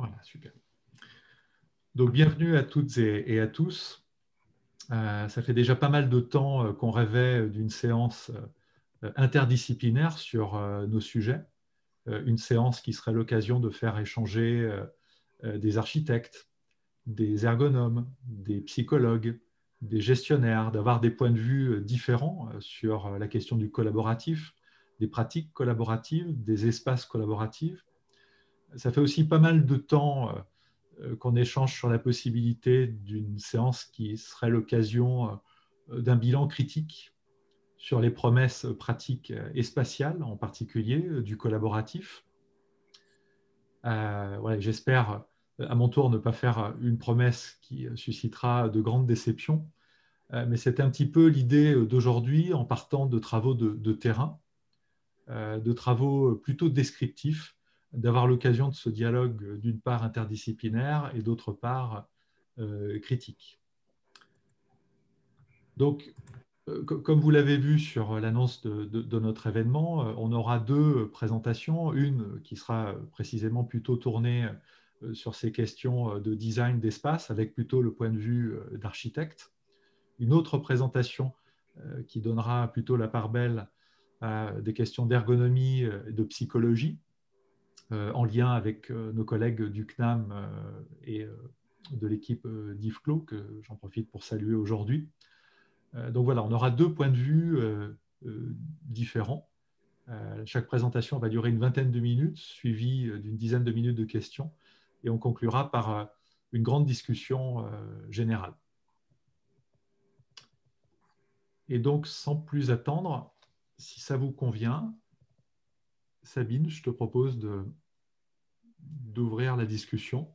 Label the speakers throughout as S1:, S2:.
S1: Voilà, super. Donc, bienvenue à toutes et à tous. Ça fait déjà pas mal de temps qu'on rêvait d'une séance interdisciplinaire sur nos sujets. Une séance qui serait l'occasion de faire échanger des architectes, des ergonomes, des psychologues, des gestionnaires, d'avoir des points de vue différents sur la question du collaboratif, des pratiques collaboratives, des espaces collaboratifs. Ça fait aussi pas mal de temps qu'on échange sur la possibilité d'une séance qui serait l'occasion d'un bilan critique sur les promesses pratiques et spatiales, en particulier du collaboratif. Voilà, j'espère à mon tour ne pas faire une promesse qui suscitera de grandes déceptions, mais c'est un petit peu l'idée d'aujourd'hui en partant de travaux de terrain, de travaux plutôt descriptifs, d'avoir l'occasion de ce dialogue d'une part interdisciplinaire et d'autre part critique. Donc, comme vous l'avez vu sur l'annonce de notre événement, on aura deux présentations, une qui sera précisément plutôt tournée sur ces questions de design d'espace, avec plutôt le point de vue d'architecte, une autre présentation qui donnera plutôt la part belle à des questions d'ergonomie et de psychologie, en lien avec nos collègues du CNAM et de l'équipe d'IFCLO, que j'en profite pour saluer aujourd'hui. Donc voilà, on aura deux points de vue différents. Chaque présentation va durer une vingtaine de minutes, suivie d'une dizaine de minutes de questions, et on conclura par une grande discussion générale. Et donc, sans plus attendre, si ça vous convient, Sabine, je te propose d'ouvrir la discussion.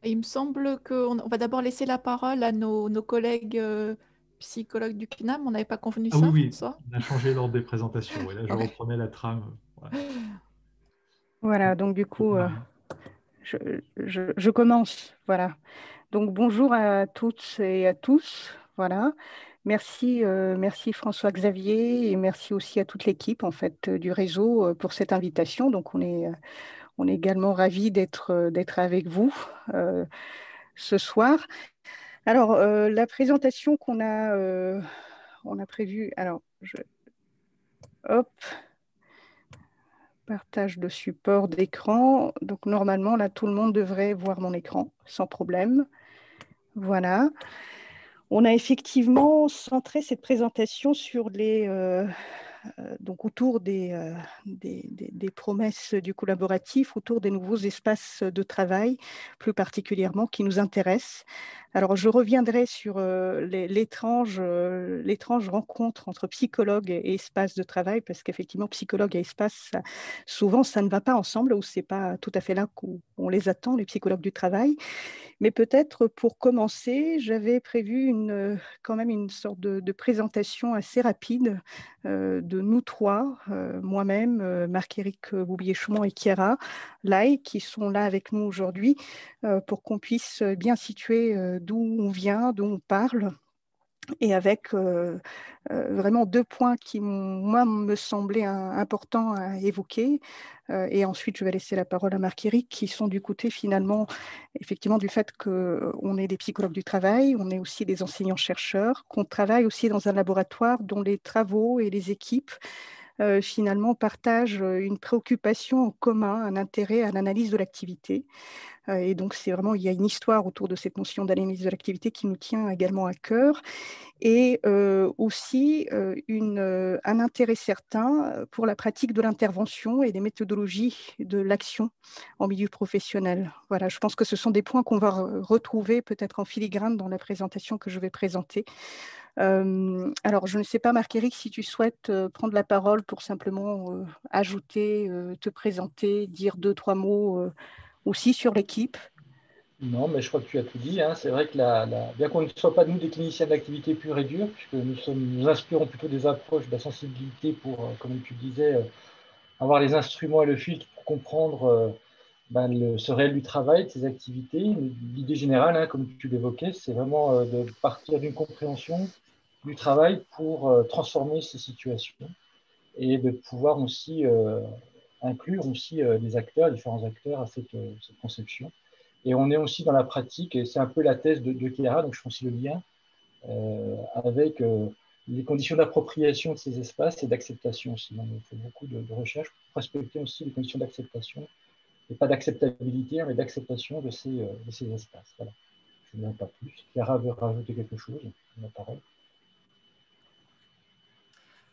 S2: Il me semble qu'on va d'abord laisser la parole à nos collègues psychologues du CNAM. On n'avait pas convenu
S1: Ah oui,
S2: ça,
S1: oui,
S2: François?
S1: on a changé l'ordre des présentations. Et là, je
S2: Ouais.
S1: reprenais la trame. Voilà.
S3: Voilà, donc du coup, je commence. Voilà. Donc bonjour à toutes et à tous. Voilà. Merci, merci François-Xavier et merci aussi à toute l'équipe en fait du réseau pour cette invitation. Donc on est également ravis d'être avec vous ce soir. Alors la présentation on a prévue. Alors hop. Partage de support d'écran. Donc, normalement, là, tout le monde devrait voir mon écran sans problème. Voilà. On a effectivement centré cette présentation sur donc autour des promesses du collaboratif, autour des nouveaux espaces de travail, plus particulièrement, qui nous intéressent. Alors, je reviendrai sur l'étrange rencontre entre psychologue et espace de travail, parce qu'effectivement, psychologue et espace, souvent, ça ne va pas ensemble, ou ce n'est pas tout à fait là qu'on les attend, les psychologues du travail. Mais peut-être pour commencer, j'avais prévu quand même une sorte de présentation assez rapide de nous trois, moi-même, Marc-Éric Boubier-Chaumont et Chiara Lai, qui sont là avec nous aujourd'hui, pour qu'on puisse bien situer d'où on vient, d'où on parle, et avec vraiment deux points qui, moi, me semblaient importants à évoquer. Et ensuite, je vais laisser la parole à Marc-Éric, qui sont du côté, finalement, effectivement, du fait qu'on est des psychologues du travail, on est aussi des enseignants-chercheurs, qu'on travaille aussi dans un laboratoire dont les travaux et les équipes finalement partagent une préoccupation en commun, un intérêt à l'analyse de l'activité. Et donc, c'est vraiment, il y a une histoire autour de cette notion d'analyse de l'activité qui nous tient également à cœur. Et aussi un intérêt certain pour la pratique de l'intervention et des méthodologies de l'action en milieu professionnel. Voilà, je pense que ce sont des points qu'on va retrouver peut-être en filigrane dans la présentation que je vais présenter. Alors, je ne sais pas, Marc-Éric, si tu souhaites prendre la parole pour simplement ajouter, te présenter, dire deux, trois mots aussi sur l'équipe.
S4: Non, mais je crois que tu as tout dit, hein. C'est vrai que bien qu'on ne soit pas nous des cliniciens de l'activité pure et dure, puisque nous inspirons plutôt des approches de la sensibilité pour, comme tu le disais, avoir les instruments et le filtre pour comprendre ce réel du travail, de ces activités. L'idée générale, hein, comme tu l'évoquais, c'est vraiment de partir d'une compréhension du travail pour transformer ces situations et de pouvoir aussi inclure aussi les acteurs, différents acteurs à cette conception. Et on est aussi dans la pratique, et c'est un peu la thèse de Chiara, donc je fais aussi le lien avec les conditions d'appropriation de ces espaces et d'acceptation aussi. On fait beaucoup de recherches pour respecter aussi les conditions d'acceptation, et pas d'acceptabilité, mais d'acceptation de ces espaces. Voilà. Je ne dis pas plus. Chiara veut rajouter quelque chose, la parole.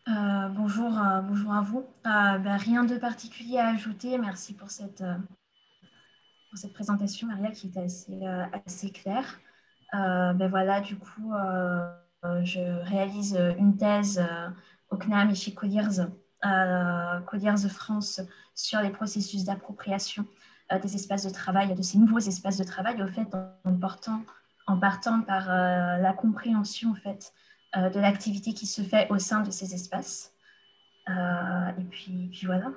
S5: Bonjour à vous. Rien de particulier à ajouter. Merci pour cette présentation, Maria, qui était assez claire. Voilà, du coup, je réalise une thèse au CNAM et chez Colliers France sur les processus d'appropriation des espaces de travail, de ces nouveaux espaces de travail, au fait, en partant par la compréhension, en fait, de l'activité qui se fait au sein de ces espaces. Et puis voilà.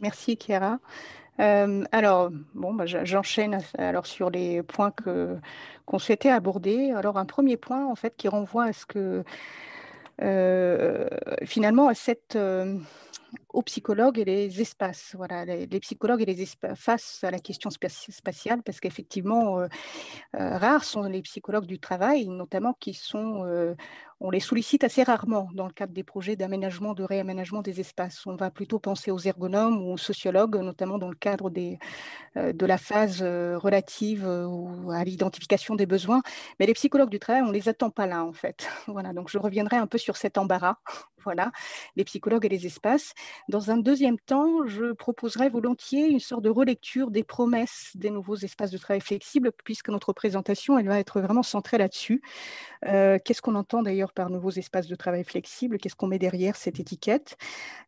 S3: Merci, Chiara. Alors, bon, j'enchaîne alors sur les points qu'on souhaitait aborder. Alors, un premier point, en fait, qui renvoie à ce que, finalement, à aux psychologues et les espaces. Voilà, les psychologues et les espaces face à la question spatiale, parce qu'effectivement, rares sont les psychologues du travail, notamment on les sollicite assez rarement dans le cadre des projets d'aménagement, de réaménagement des espaces. On va plutôt penser aux ergonomes ou aux sociologues, notamment dans le cadre de la phase relative à l'identification des besoins. Mais les psychologues du travail, on ne les attend pas là, en fait. Voilà, donc je reviendrai un peu sur cet embarras. Voilà, les psychologues et les espaces. Dans un deuxième temps, je proposerai volontiers une sorte de relecture des promesses des nouveaux espaces de travail flexibles, puisque notre présentation, elle va être vraiment centrée là-dessus. Qu'est-ce qu'on entend d'ailleurs par nouveaux espaces de travail flexibles? Qu'est-ce qu'on met derrière cette étiquette?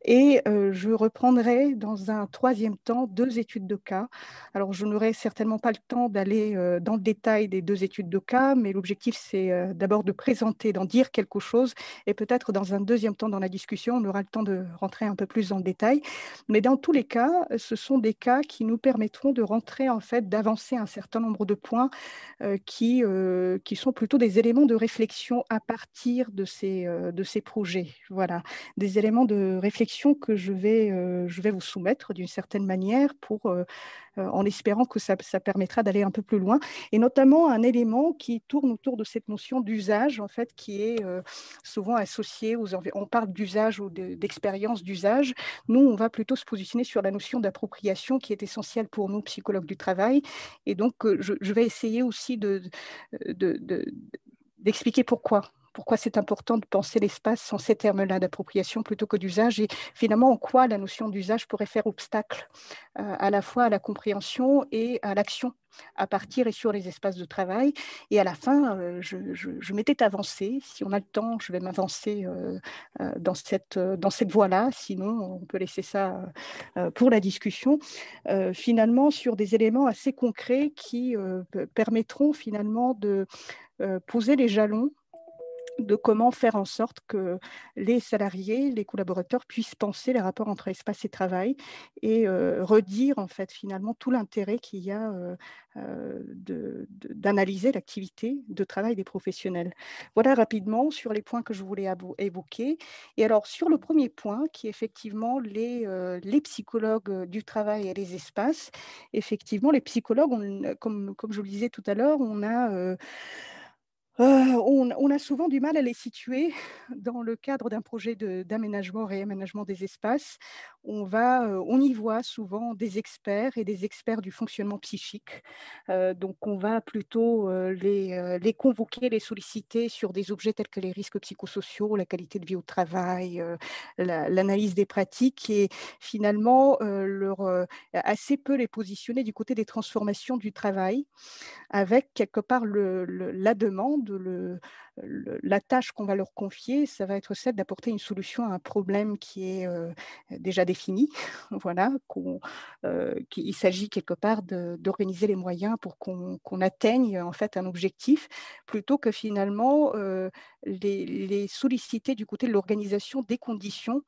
S3: Et je reprendrai dans un troisième temps 2 études de cas. Alors, je n'aurai certainement pas le temps d'aller dans le détail des 2 études de cas, mais l'objectif, c'est d'abord de présenter, d'en dire quelque chose, et peut-être dans un deuxième temps dans la discussion, on aura le temps de rentrer un peu plus dans le détail. Mais dans tous les cas, ce sont des cas qui nous permettront de rentrer, en fait, d'avancer un certain nombre de points qui sont plutôt des éléments de réflexion à partir de ces projets. Voilà, des éléments de réflexion que je vais vous soumettre d'une certaine manière en espérant que ça permettra d'aller un peu plus loin, et notamment un élément qui tourne autour de cette notion d'usage, en fait, qui est souvent associée on parle d'usage ou d'expérience d'usage. Nous, on va plutôt se positionner sur la notion d'appropriation qui est essentielle pour nous, psychologues du travail, et donc je vais essayer aussi d'expliquer pourquoi c'est important de penser l'espace sans ces termes-là d'appropriation plutôt que d'usage, et finalement en quoi la notion d'usage pourrait faire obstacle à la fois à la compréhension et à l'action à partir et sur les espaces de travail. Et à la fin, je m'étais avancée. Si on a le temps, je vais m'avancer dans cette voie-là. Sinon, on peut laisser ça pour la discussion. Finalement, sur des éléments assez concrets qui permettront finalement de poser les jalons de comment faire en sorte que les salariés, les collaborateurs puissent penser les rapports entre espace et travail, et redire en fait finalement tout l'intérêt qu'il y a d'analyser l'activité de travail des professionnels. Voilà rapidement sur les points que je voulais évoquer. Et alors sur le premier point, qui est effectivement les psychologues du travail et les espaces, effectivement les psychologues, comme je le disais tout à l'heure, on a souvent du mal à les situer dans le cadre d'un projet d'aménagement, réaménagement des espaces. On y voit souvent des experts et des experts du fonctionnement psychique. Donc, on va plutôt les convoquer, les solliciter sur des objets tels que les risques psychosociaux, la qualité de vie au travail, l'analyse des pratiques, et finalement, assez peu les positionner du côté des transformations du travail, avec quelque part la demande, la tâche qu'on va leur confier, ça va être celle d'apporter une solution à un problème qui est déjà défini. Voilà, qu'il s'agit quelque part d'organiser les moyens pour qu'on atteigne en fait un objectif, plutôt que finalement les solliciter du côté de l'organisation des conditions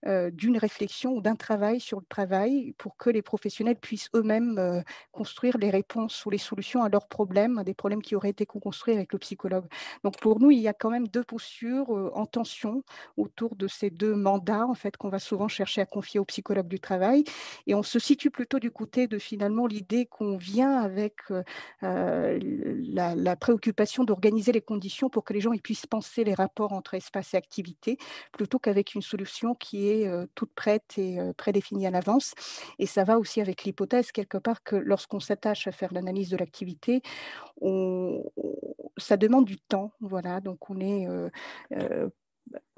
S3: d'une réflexion ou d'un travail sur le travail, pour que les professionnels puissent eux-mêmes construire les réponses ou les solutions à leurs problèmes, à des problèmes qui auraient été co-construits avec le psychologue. Donc pour nous, il y a quand même deux postures en tension autour de ces deux mandats en fait, qu'on va souvent chercher à confier aux psychologues du travail. Et on se situe plutôt du côté de finalement l'idée qu'on vient avec la préoccupation d'organiser les conditions pour que les gens ils puissent penser les rapports entre espace et activité, plutôt qu'avec une solution qui est toute prête et prédéfinie à l'avance. Et ça va aussi avec l'hypothèse, quelque part, que lorsqu'on s'attache à faire l'analyse de l'activité, ça demande du temps. Voilà, donc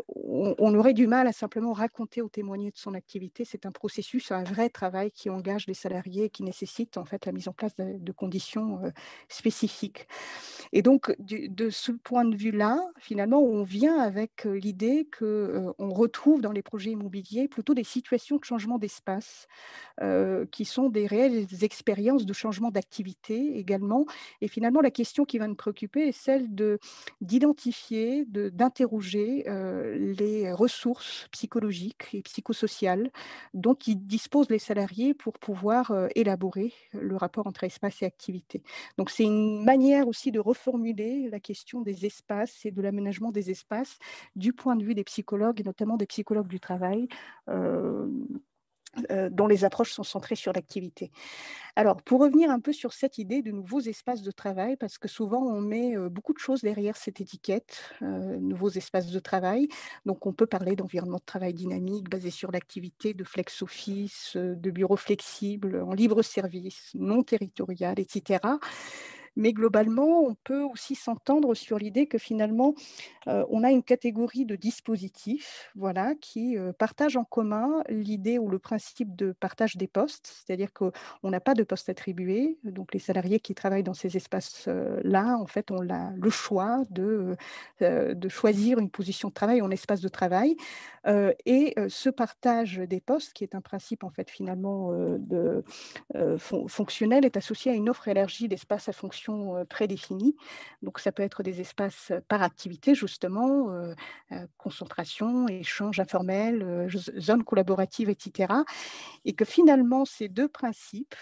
S3: on aurait du mal à simplement raconter ou témoigner de son activité. C'est un processus, un vrai travail qui engage les salariés et qui nécessite en fait la mise en place de conditions spécifiques. Et donc, de ce point de vue-là, finalement, on vient avec l'idée qu'on retrouve dans les projets immobiliers plutôt des situations de changement d'espace qui sont des réelles expériences de changement d'activité également. Et finalement, la question qui va nous préoccuper est celle d'identifier, d'interroger les ressources psychologiques et psychosociales dont ils disposent les salariés pour pouvoir élaborer le rapport entre espace et activité. Donc, c'est une manière aussi de reformuler la question des espaces et de l'aménagement des espaces du point de vue des psychologues, et notamment des psychologues du travail, dont les approches sont centrées sur l'activité. Alors, pour revenir un peu sur cette idée de nouveaux espaces de travail, parce que souvent on met beaucoup de choses derrière cette étiquette, nouveaux espaces de travail. Donc, on peut parler d'environnement de travail dynamique, basé sur l'activité, de flex office, de bureaux flexibles, en libre service, non territorial, etc. Mais globalement, on peut aussi s'entendre sur l'idée que finalement, on a une catégorie de dispositifs voilà, qui partagent en commun l'idée ou le principe de partage des postes, c'est-à-dire qu'on n'a pas de poste attribué. Donc, les salariés qui travaillent dans ces espaces-là, en fait, ont le choix de choisir une position de travail ou un espace de travail. Et ce partage des postes, qui est un principe, en fait, finalement, fonctionnel, est associé à une offre élargie d'espaces à fonction prédéfinie. Donc, ça peut être des espaces par activité, justement, concentration, échange informel, zone collaborative, etc. Et que finalement, ces deux principes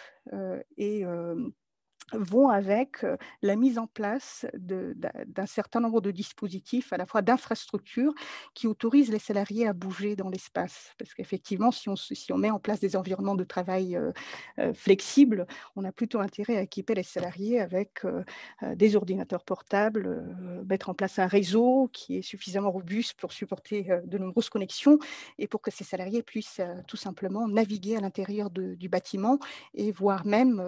S3: vont avec la mise en place d'un certain nombre de dispositifs, à la fois d'infrastructures, qui autorisent les salariés à bouger dans l'espace. Parce qu'effectivement, si on met en place des environnements de travail flexibles, on a plutôt intérêt à équiper les salariés avec des ordinateurs portables, mettre en place un réseau qui est suffisamment robuste pour supporter de nombreuses connexions et pour que ces salariés puissent tout simplement naviguer à l'intérieur du bâtiment et voire même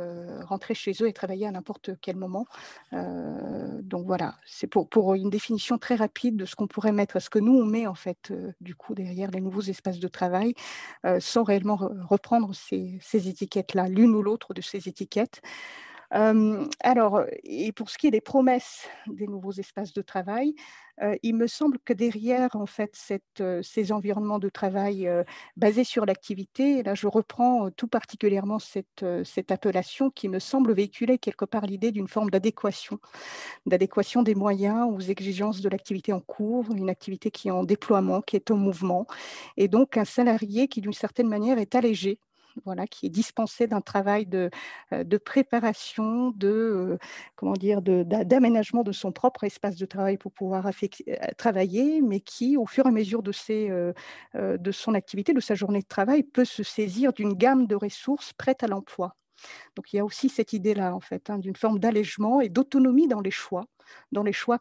S3: rentrer chez eux et travailler à n'importe quel moment. Donc voilà, c'est pour une définition très rapide de ce qu'on pourrait mettre, ce que nous on met en fait du coup derrière les nouveaux espaces de travail, sans réellement reprendre ces étiquettes-là, l'une ou l'autre de ces étiquettes. Alors, et pour ce qui est des promesses des nouveaux espaces de travail, il me semble que derrière, en fait, ces environnements de travail basés sur l'activité, et là, je reprends tout particulièrement cette appellation qui me semble véhiculer quelque part l'idée d'une forme d'adéquation des moyens aux exigences de l'activité en cours, une activité qui est en déploiement, qui est en mouvement, et donc un salarié qui, d'une certaine manière, est allégé, voilà, qui est dispensé d'un travail de préparation, d'aménagement de son propre espace de travail pour pouvoir travailler, mais qui, au fur et à mesure de son activité, de sa journée de travail, peut se saisir d'une gamme de ressources prêtes à l'emploi. Donc, il y a aussi cette idée-là, en fait, d'une forme d'allègement et d'autonomie dans les choix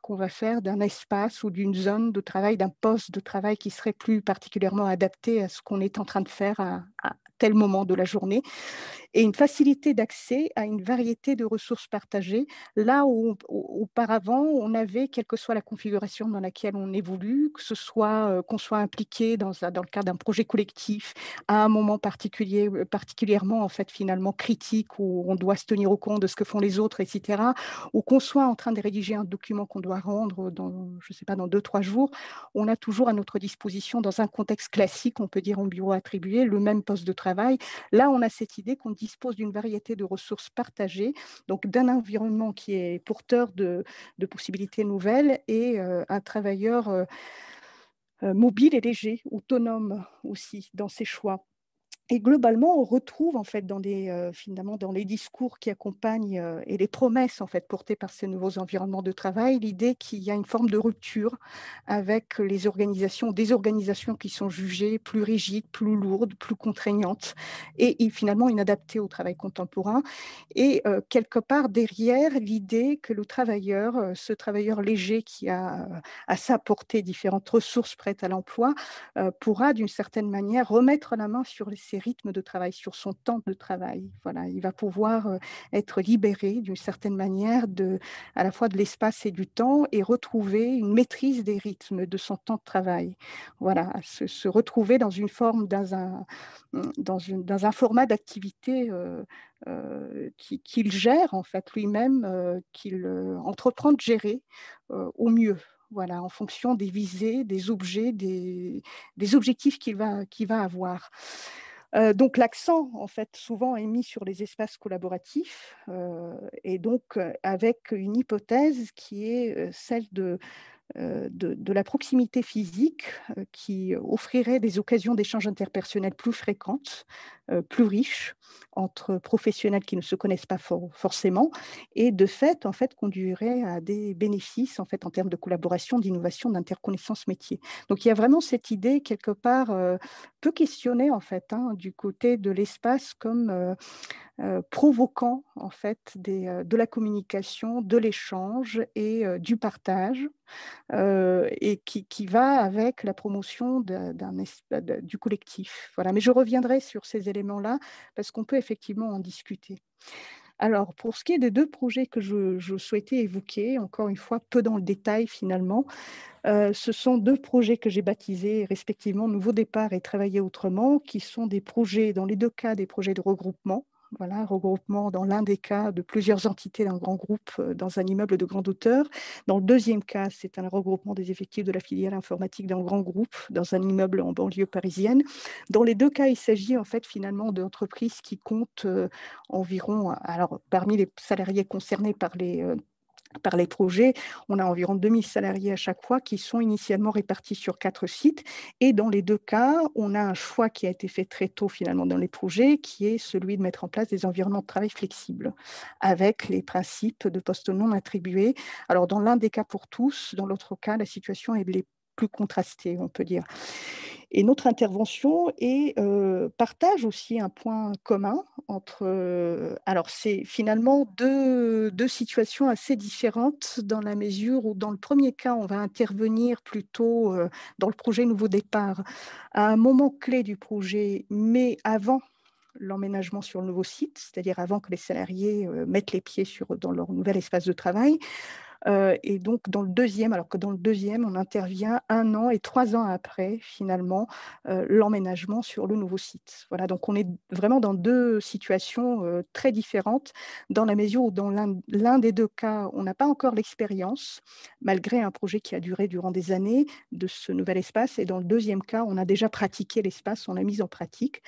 S3: qu'on va faire d'un espace ou d'une zone de travail, d'un poste de travail qui serait plus particulièrement adapté à ce qu'on est en train de faire à tel moment de la journée, et une facilité d'accès à une variété de ressources partagées, là où auparavant, on avait, quelle que soit la configuration dans laquelle on évolue, que ce soit qu'on soit impliqué dans le cadre d'un projet collectif, à un moment particulièrement, en fait, finalement critique, où on doit se tenir au compte de ce que font les autres, etc., ou qu'on soit en train de rédiger un document qu'on doit rendre dans, je sais pas, dans 2-3 jours, on a toujours à notre disposition, dans un contexte classique, on peut dire en bureau attribué, le même poste de travail. Là, on a cette idée qu'on dispose d'une variété de ressources partagées, donc d'un environnement qui est porteur de possibilités nouvelles et un travailleur mobile et léger, autonome aussi dans ses choix. Et globalement, on retrouve en fait finalement dans les discours qui accompagnent et les promesses en fait portées par ces nouveaux environnements de travail, l'idée qu'il y a une forme de rupture avec des organisations qui sont jugées plus rigides, plus lourdes, plus contraignantes et finalement inadaptées au travail contemporain. Et quelque part derrière l'idée que le travailleur, ce travailleur léger qui a à sa portée différentes ressources prêtes à l'emploi, pourra d'une certaine manière remettre la main sur ses rythmes de travail, sur son temps de travail. Voilà, il va pouvoir être libéré d'une certaine manière à la fois de l'espace et du temps et retrouver une maîtrise des rythmes de son temps de travail. Voilà, se retrouver dans une forme, dans un format d'activité qu'il gère en fait lui-même, qu'il entreprend de gérer au mieux. Voilà, en fonction des visées, des objets, des objectifs qu'il va avoir. Donc l'accent, en fait, souvent est mis sur les espaces collaboratifs et donc avec une hypothèse qui est celle de la proximité physique qui offrirait des occasions d'échanges interpersonnels plus fréquentes, plus riches, entre professionnels qui ne se connaissent pas forcément, et de fait, en fait, conduirait à des bénéfices en fait, en termes de collaboration, d'innovation, d'interconnaissance métier. Donc il y a vraiment cette idée, quelque part, peu questionnée en fait, du côté de l'espace comme provoquant en fait de la communication, de l'échange et du partage, et qui va avec la promotion du collectif. Voilà. Mais je reviendrai sur ces éléments-là parce qu'on peut effectivement en discuter. Alors, pour ce qui est des deux projets que je souhaitais évoquer, encore une fois, peu dans le détail finalement, ce sont deux projets que j'ai baptisés respectivement Nouveau départ et Travailler autrement, qui sont des projets, dans les deux cas, des projets de regroupement. Voilà, regroupement dans l'un des cas de plusieurs entités d'un grand groupe dans un immeuble de grande hauteur. Dans le deuxième cas, c'est un regroupement des effectifs de la filière informatique d'un grand groupe dans un immeuble en banlieue parisienne. Dans les deux cas, il s'agit en fait finalement d'entreprises qui comptent environ, alors parmi les salariés concernés par les projets, on a environ 2000 salariés à chaque fois qui sont initialement répartis sur 4 sites. Et dans les deux cas, on a un choix qui a été fait très tôt finalement dans les projets, qui est celui de mettre en place des environnements de travail flexibles avec les principes de postes non attribués. Alors dans l'un des cas pour tous, dans l'autre cas, la situation est plus contrastée, on peut dire. Et notre intervention partage aussi un point commun entre... alors, c'est finalement deux situations assez différentes dans la mesure où, dans le premier cas, on va intervenir plutôt dans le projet Nouveau départ à un moment clé du projet, mais avant l'emménagement sur le nouveau site, c'est-à-dire avant que les salariés mettent les pieds dans leur nouvel espace de travail. Et donc, alors que dans le deuxième, on intervient 1 an et 3 ans après, finalement, l'emménagement sur le nouveau site. Voilà, donc on est vraiment dans deux situations très différentes, dans la mesure où dans l'un des deux cas, on n'a pas encore l'expérience, malgré un projet qui a duré durant des années, de ce nouvel espace. Et dans le deuxième cas, on a déjà pratiqué l'espace, on l'a mis en pratique.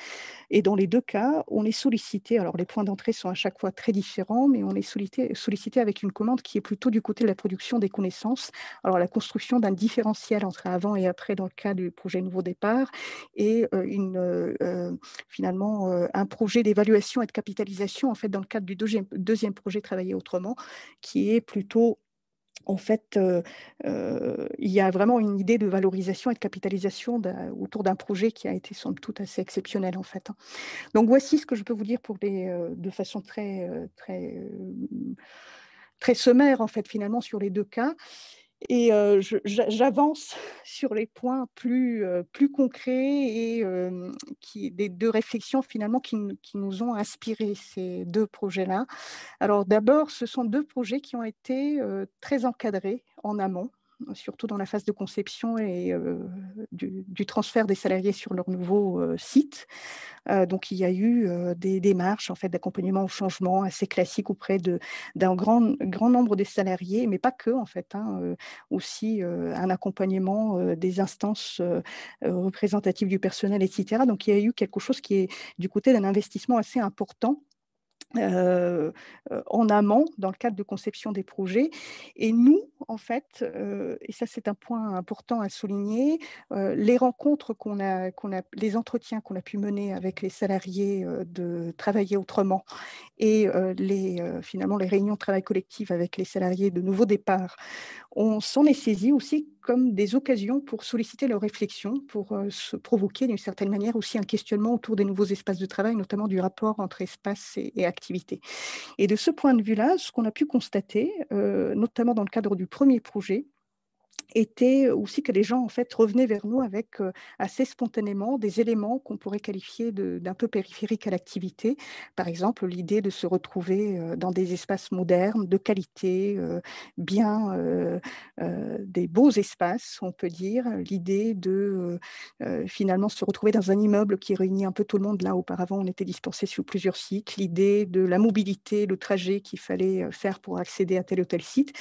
S3: Et dans les deux cas, on est sollicité, alors les points d'entrée sont à chaque fois très différents, mais on est sollicité avec une commande qui est plutôt du côté de la production des connaissances. Alors la construction d'un différentiel entre avant et après dans le cas du projet Nouveau départ et finalement un projet d'évaluation et de capitalisation en fait dans le cadre du deuxième projet Travailler autrement, qui est plutôt... En fait, il y a vraiment une idée de valorisation et de capitalisation autour d'un projet qui a été somme toute assez exceptionnel en fait. Donc voici ce que je peux vous dire de façon très sommaire en fait finalement sur les deux cas. Et j'avance sur les points plus concrets et des deux réflexions finalement qui nous ont inspiré ces deux projets-là. Alors d'abord, ce sont deux projets qui ont été très encadrés en amont, surtout dans la phase de conception et du transfert des salariés sur leur nouveau site. Donc il y a eu des démarches en fait, d'accompagnement au changement assez classiques auprès d'un grand nombre des salariés, mais pas que en fait, aussi un accompagnement des instances représentatives du personnel, etc. Donc il y a eu quelque chose qui est du côté d'un investissement assez important en amont dans le cadre de conception des projets. Et nous, en fait, et ça c'est un point important à souligner, les rencontres les entretiens qu'on a pu mener avec les salariés de Travailler Autrement et finalement les réunions de travail collectif avec les salariés de Nouveau Départ, on s'en est saisi aussi comme des occasions pour solliciter leur réflexion, pour se provoquer d'une certaine manière aussi un questionnement autour des nouveaux espaces de travail, notamment du rapport entre espace et activité. Et de ce point de vue-là, ce qu'on a pu constater, notamment dans le cadre du premier projet, était aussi que les gens en fait revenaient vers nous avec assez spontanément des éléments qu'on pourrait qualifier d'un peu périphériques à l'activité. Par exemple, l'idée de se retrouver dans des espaces modernes, de qualité, des beaux espaces, on peut dire. L'idée de finalement se retrouver dans un immeuble qui réunit un peu tout le monde. Là, auparavant, on était dispensé sur plusieurs sites. L'idée de la mobilité, le trajet qu'il fallait faire pour accéder à tel ou tel site.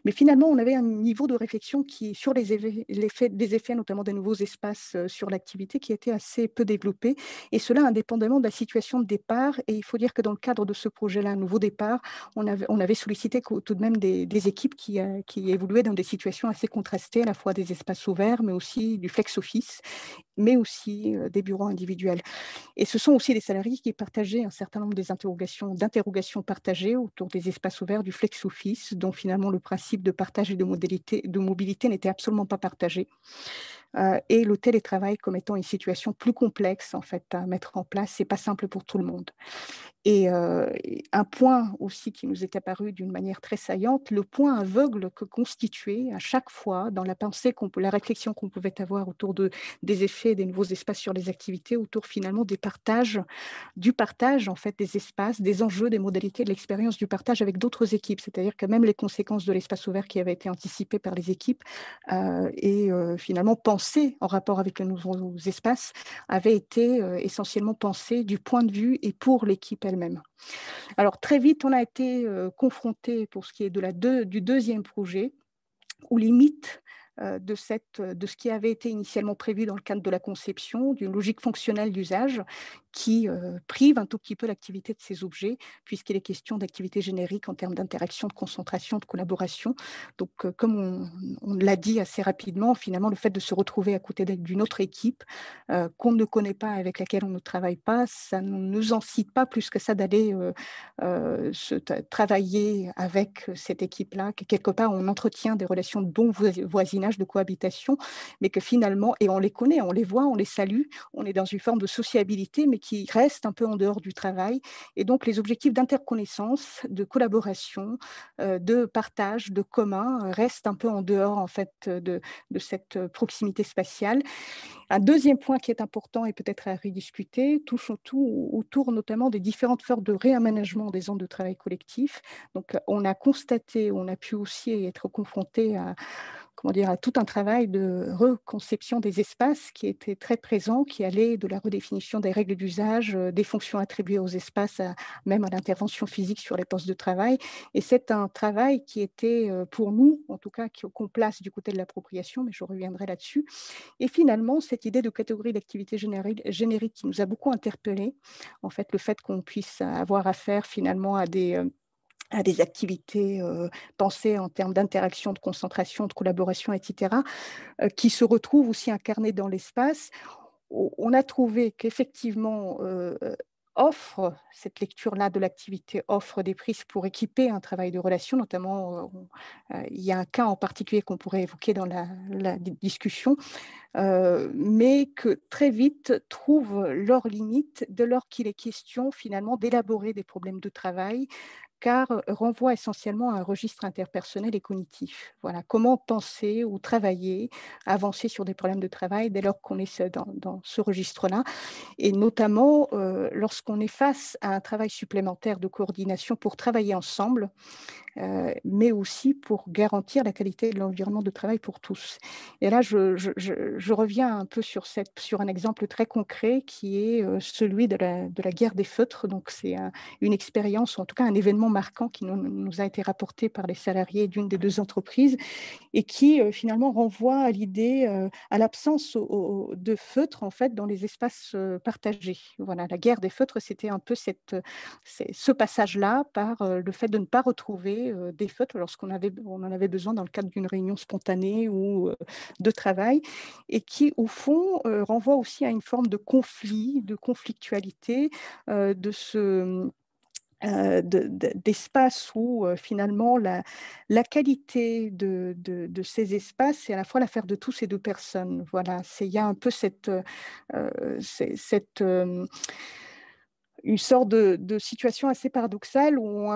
S3: Mais finalement, on avait un niveau de réflexion qui, sur des effets notamment des nouveaux espaces sur l'activité, qui était assez peu développé, et cela indépendamment de la situation de départ. Et il faut dire que dans le cadre de ce projet-là, un nouveau départ, on avait sollicité tout de même des équipes qui évoluaient dans des situations assez contrastées, à la fois des espaces ouverts, mais aussi du flex-office, mais aussi des bureaux individuels. Et ce sont aussi des salariés qui partageaient un certain nombre d'interrogations partagées autour des espaces ouverts du flex-office, dont finalement le principe de partage et de mobilité n'était absolument pas partagé. Et le télétravail comme étant une situation plus complexe en fait, à mettre en place, ce n'est pas simple pour tout le monde. Et un point aussi qui nous est apparu d'une manière très saillante, le point aveugle que constituait à chaque fois dans la pensée, la réflexion qu'on pouvait avoir autour des effets des nouveaux espaces sur les activités, autour finalement du partage en fait des espaces, des enjeux, des modalités de l'expérience du partage avec d'autres équipes. C'est-à-dire que même les conséquences de l'espace ouvert qui avaient été anticipées par les équipes et finalement pensées en rapport avec les nouveaux espaces avaient été essentiellement pensées du point de vue et pour l'équipe elle-même. Alors très vite, on a été confronté pour ce qui est du deuxième projet, aux limites de ce qui avait été initialement prévu dans le cadre de la conception, d'une logique fonctionnelle d'usage qui prive un tout petit peu l'activité de ces objets, puisqu'il est question d'activité générique en termes d'interaction, de concentration, de collaboration. Donc, comme on l'a dit assez rapidement, finalement, le fait de se retrouver à côté d'une autre équipe qu'on ne connaît pas, avec laquelle on ne travaille pas, ça ne nous incite pas plus que ça d'aller travailler avec cette équipe-là, que quelque part, on entretient des relations de bon voisinage, de cohabitation, mais que finalement, et on les connaît, on les voit, on les salue, on est dans une forme de sociabilité, mais qui reste un peu en dehors du travail. Et donc, les objectifs d'interconnaissance, de collaboration, de partage, de commun, restent un peu en dehors, en fait, de cette proximité spatiale. Un deuxième point qui est important et peut-être à rediscuter touche autour notamment des différentes formes de réaménagement des zones de travail collectif. Donc, on a constaté, on a pu aussi être confronté à tout un travail de reconception des espaces qui était très présent, qui allait de la redéfinition des règles d'usage, des fonctions attribuées aux espaces, même à l'intervention physique sur les postes de travail. Et c'est un travail qui était, pour nous, en tout cas, qu'on place du côté de l'appropriation, mais je reviendrai là-dessus. Et finalement, cette idée de catégorie d'activité générique qui nous a beaucoup interpellés, en fait, le fait qu'on puisse avoir affaire finalement à des activités pensées en termes d'interaction, de concentration, de collaboration, etc., qui se retrouvent aussi incarnées dans l'espace. On a trouvé qu'effectivement, cette lecture-là de l'activité offre des prises pour équiper un travail de relation, notamment, il y a un cas en particulier qu'on pourrait évoquer dans la discussion, mais que très vite trouvent leurs limites dès lors qu'il est question finalement d'élaborer des problèmes de travail, car renvoie essentiellement à un registre interpersonnel et cognitif. Voilà, comment penser ou travailler, avancer sur des problèmes de travail dès lors qu'on est dans ce registre-là, et notamment lorsqu'on est face à un travail supplémentaire de coordination pour travailler ensemble, mais aussi pour garantir la qualité de l'environnement de travail pour tous. Et là, je je reviens un peu sur un exemple très concret qui est celui de la guerre des feutres. Donc, c'est une expérience, ou en tout cas un événement marquant qui nous a été rapporté par les salariés d'une des deux entreprises et qui finalement renvoie à l'idée, à l'absence de feutres en fait dans les espaces partagés. Voilà, la guerre des feutres, c'était un peu ce passage-là par le fait de ne pas retrouver des feutres lorsqu'on on en avait besoin dans le cadre d'une réunion spontanée ou de travail, et qui au fond renvoie aussi à une forme de conflit, de conflictualité, d'espace où finalement la qualité de ces espaces, c'est à la fois l'affaire de tous et de personne. Voilà, il y a un peu une sorte de situation assez paradoxale où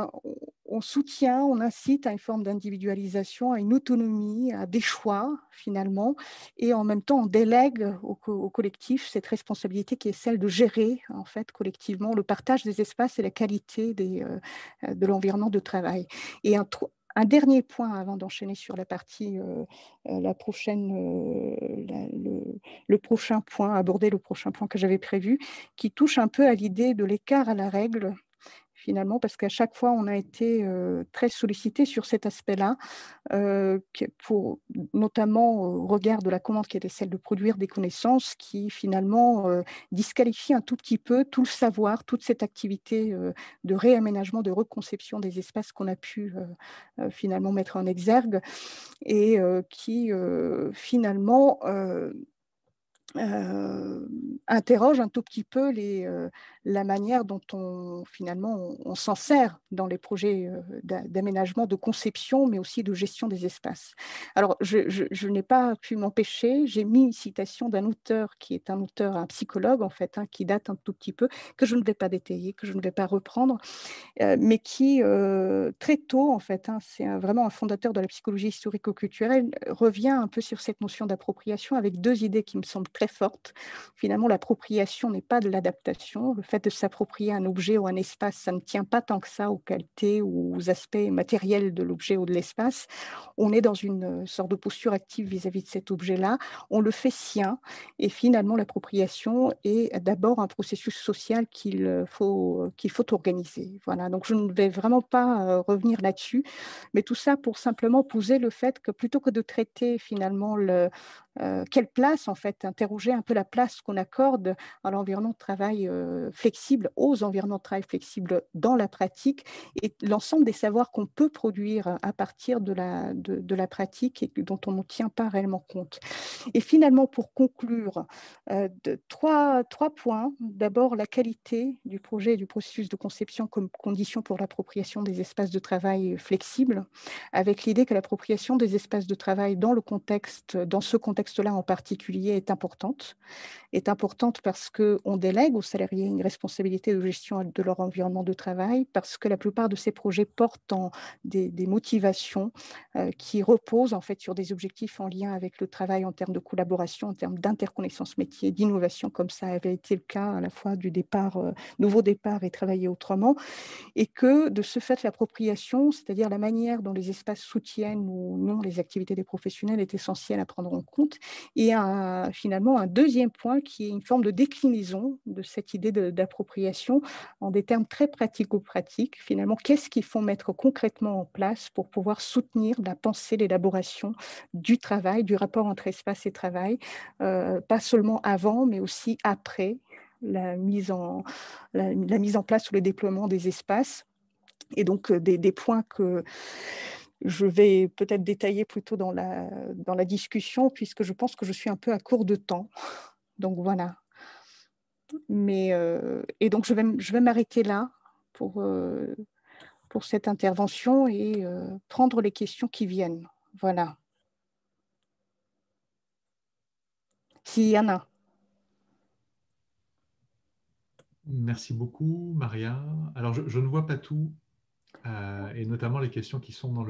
S3: on soutient, on incite à une forme d'individualisation, à une autonomie, à des choix finalement, et en même temps on délègue au collectif cette responsabilité qui est celle de gérer en fait collectivement le partage des espaces et la qualité de l'environnement de travail. Et un dernier point avant d'enchaîner sur la partie, la prochaine, le prochain point, aborder le prochain point que j'avais prévu, qui touche un peu à l'idée de l'écart à la règle, finalement, parce qu'à chaque fois, on a été très sollicité sur cet aspect-là, notamment au regard de la commande qui était celle de produire des connaissances, qui finalement disqualifie un tout petit peu tout le savoir, toute cette activité de réaménagement, de reconception des espaces qu'on a pu finalement mettre en exergue, et qui finalement interroge un tout petit peu la manière dont finalement on s'en sert dans les projets d'aménagement, de conception, mais aussi de gestion des espaces. Alors, je n'ai pas pu m'empêcher, j'ai mis une citation d'un auteur qui est un psychologue en fait, qui date un tout petit peu, que je ne vais pas détailler, que je ne vais pas reprendre, mais qui, très tôt, en fait, c'est vraiment un fondateur de la psychologie historico-culturelle, revient un peu sur cette notion d'appropriation avec deux idées qui me semblent très fortes. Finalement, l'appropriation n'est pas de l'adaptation. Le fait de s'approprier un objet ou un espace, ça ne tient pas tant que ça aux qualités ou aux aspects matériels de l'objet ou de l'espace. On est dans une sorte de posture active vis-à-vis de cet objet-là. On le fait sien. Et finalement, l'appropriation est d'abord un processus social qu'il faut organiser. Voilà. Donc, je ne vais vraiment pas revenir là-dessus, mais tout ça pour simplement poser le fait que plutôt que de traiter finalement quelle place, en fait, interroger un peu la place qu'on accorde à l'environnement de travail flexible, aux environnements de travail flexibles dans la pratique, et l'ensemble des savoirs qu'on peut produire à partir de la pratique et dont on ne tient pas réellement compte. Et finalement, pour conclure, trois points. D'abord, la qualité du projet et du processus de conception comme condition pour l'appropriation des espaces de travail flexibles, avec l'idée que l'appropriation des espaces de travail dans ce contexte-là en particulier est importante parce qu'on délègue aux salariés une responsabilité de gestion de leur environnement de travail, parce que la plupart de ces projets portent des motivations qui reposent en fait sur des objectifs en lien avec le travail en termes de collaboration, en termes d'interconnaissance métier, d'innovation, comme ça avait été le cas à la fois du nouveau départ et travailler autrement, et que de ce fait, l'appropriation, c'est-à-dire la manière dont les espaces soutiennent ou non les activités des professionnels, est essentielle à prendre en compte. Et finalement, un deuxième point qui est une forme de déclinaison de cette idée d'appropriation en des termes très pratico-pratiques. Finalement, qu'est-ce qu'il faut mettre concrètement en place pour pouvoir soutenir la pensée, l'élaboration du travail, du rapport entre espace et travail, pas seulement avant, mais aussi après la mise en place ou le déploiement des espaces. Et donc, des points que je vais peut-être détailler plutôt dans la discussion, puisque je pense que je suis un peu à court de temps. Donc, voilà. Et donc, je vais m'arrêter là pour cette intervention et prendre les questions qui viennent. Voilà. S'il y en a.
S1: Merci beaucoup, Maria. Alors, je ne vois pas tout, et notamment les questions qui sont dans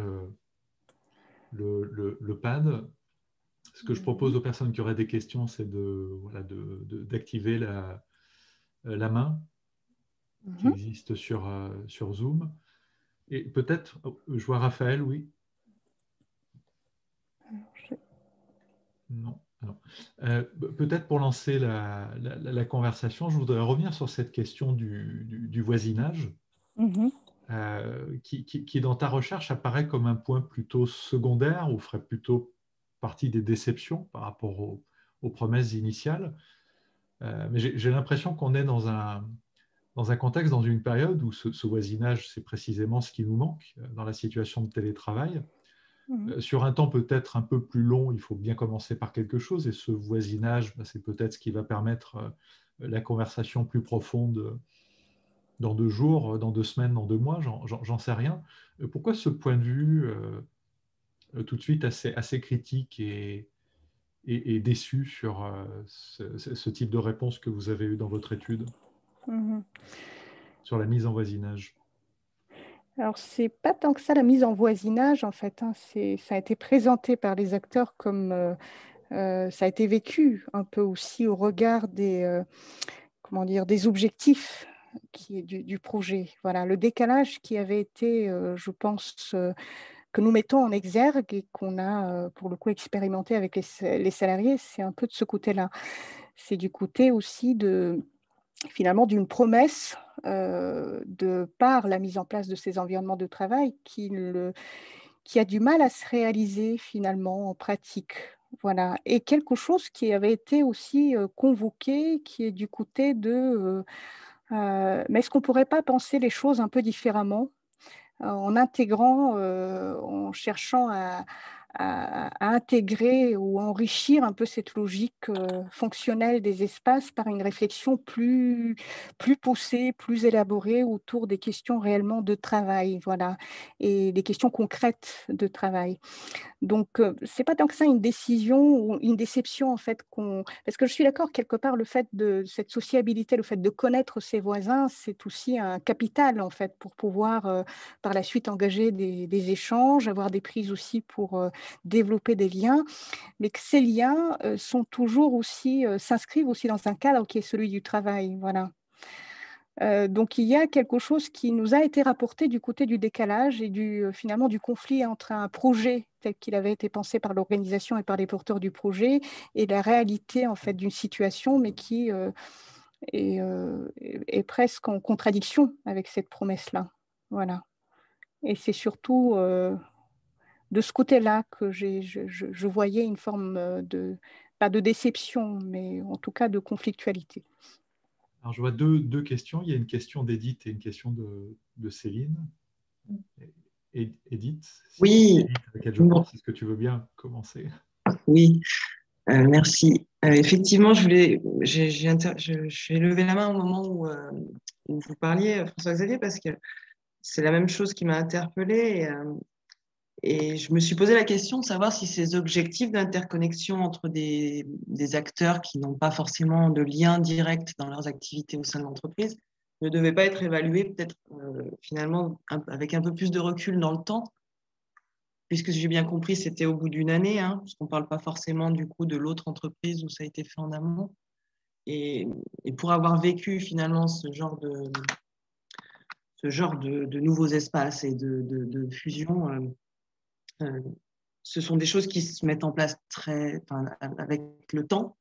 S1: le pad. Ce que je propose aux personnes qui auraient des questions, c'est d'activer la main qui existe sur Zoom. Et peut-être, je vois Raphaël, oui. Non. Alors, peut-être pour lancer la conversation, je voudrais revenir sur cette question du voisinage,
S3: Mhm.
S1: qui, dans ta recherche, apparaît comme un point plutôt secondaire ou ferait plutôt partie des déceptions par rapport aux promesses initiales. Mais j'ai l'impression qu'on est dans un contexte, dans une période où ce voisinage, c'est précisément ce qui nous manque dans la situation de télétravail.
S3: Mhm.
S1: Sur un temps peut-être un peu plus long, il faut bien commencer par quelque chose, et ce voisinage, c'est peut-être ce qui va permettre la conversation plus profonde dans 2 jours, dans 2 semaines, dans 2 mois, j'en sais rien. Pourquoi ce point de vue tout de suite assez critique et déçu sur ce type de réponse que vous avez eu dans votre étude
S3: Mhm.
S1: sur la mise en voisinage?
S3: Alors, c'est pas tant que ça la mise en voisinage, en fait, hein. Ça a été présenté par les acteurs comme ça a été vécu un peu aussi au regard comment dire, des objectifs du projet. Voilà, le décalage qui avait été, je pense, que nous mettons en exergue et qu'on a, pour le coup, expérimenté avec les salariés, c'est un peu de ce côté-là. C'est du côté aussi finalement d'une promesse de par la mise en place de ces environnements de travail qui a du mal à se réaliser finalement en pratique. Voilà. Et quelque chose qui avait été aussi convoqué, qui est du côté mais est-ce qu'on ne pourrait pas penser les choses un peu différemment en intégrant, en cherchant à intégrer ou enrichir un peu cette logique fonctionnelle des espaces par une réflexion plus poussée, plus élaborée autour des questions réellement de travail, voilà, et des questions concrètes de travail. Donc, c'est pas tant que ça une décision ou une déception en fait parce que je suis d'accord quelque part le fait de cette sociabilité, le fait de connaître ses voisins, c'est aussi un capital en fait pour pouvoir, par la suite engager des échanges, avoir des prises aussi pour, développer des liens, mais que ces liens, sont toujours aussi, s'inscrivent aussi dans un cadre qui est celui du travail, voilà. Donc il y a quelque chose qui nous a été rapporté du côté du décalage et finalement du conflit entre un projet tel qu'il avait été pensé par l'organisation et par les porteurs du projet et la réalité en fait d'une situation, mais qui, est presque en contradiction avec cette promesse-là. Voilà, et c'est surtout, de ce côté-là que je voyais une forme, pas de déception, mais en tout cas de conflictualité.
S1: Alors, je vois deux questions. Il y a une question d'Edith et une question de Céline. Edith, si c'est
S6: Oui,
S1: Edith à laquelle je
S6: bon,
S1: pense, est-ce que tu veux bien commencer?
S6: oui, merci. Effectivement, j'ai levé la main au moment où vous parliez, François-Xavier, parce que c'est la même chose qui m'a interpellée. Et je me suis posé la question de savoir si ces objectifs d'interconnexion entre des acteurs qui n'ont pas forcément de lien direct dans leurs activités au sein de l'entreprise ne devaient pas être évalués peut-être finalement avec un peu plus de recul dans le temps, puisque si j'ai bien compris, c'était au bout d'une année, hein, parce qu'on ne parle pas forcément du coup de l'autre entreprise où ça a été fait en amont. Et, et pour avoir vécu finalement ce genre de nouveaux espaces et de fusion, ce sont des choses qui se mettent en place avec le temps.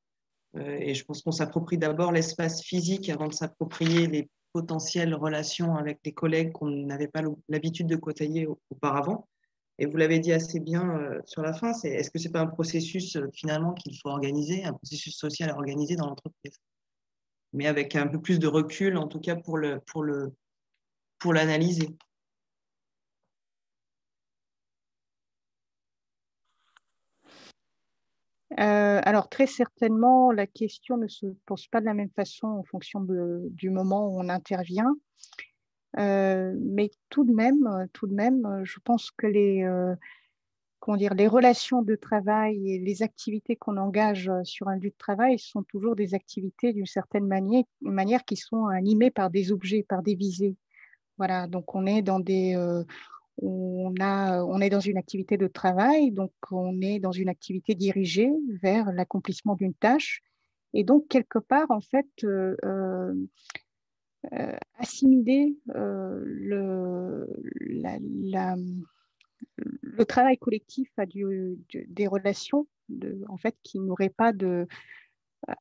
S6: Et je pense qu'on s'approprie d'abord l'espace physique avant de s'approprier les potentielles relations avec les collègues qu'on n'avait pas l'habitude de côtoyer auparavant. Et vous l'avez dit assez bien sur la fin, est-ce que ce n'est pas un processus finalement qu'il faut organiser, un processus social à organiser dans l'entreprise, mais avec un peu plus de recul, en tout cas pour l'analyser.
S3: Alors très certainement, la question ne se pose pas de la même façon en fonction du moment où on intervient. Mais tout de même, je pense que comment dire, les relations de travail et les activités qu'on engage sur un lieu de travail sont toujours des activités d'une certaine manière qui sont animées par des objets, par des visées. Voilà, donc on est dans on est dans une activité de travail, donc on est dans une activité dirigée vers l'accomplissement d'une tâche. Et donc, quelque part, en fait, assimiler le travail collectif a des relations en fait, qui n'auraient pas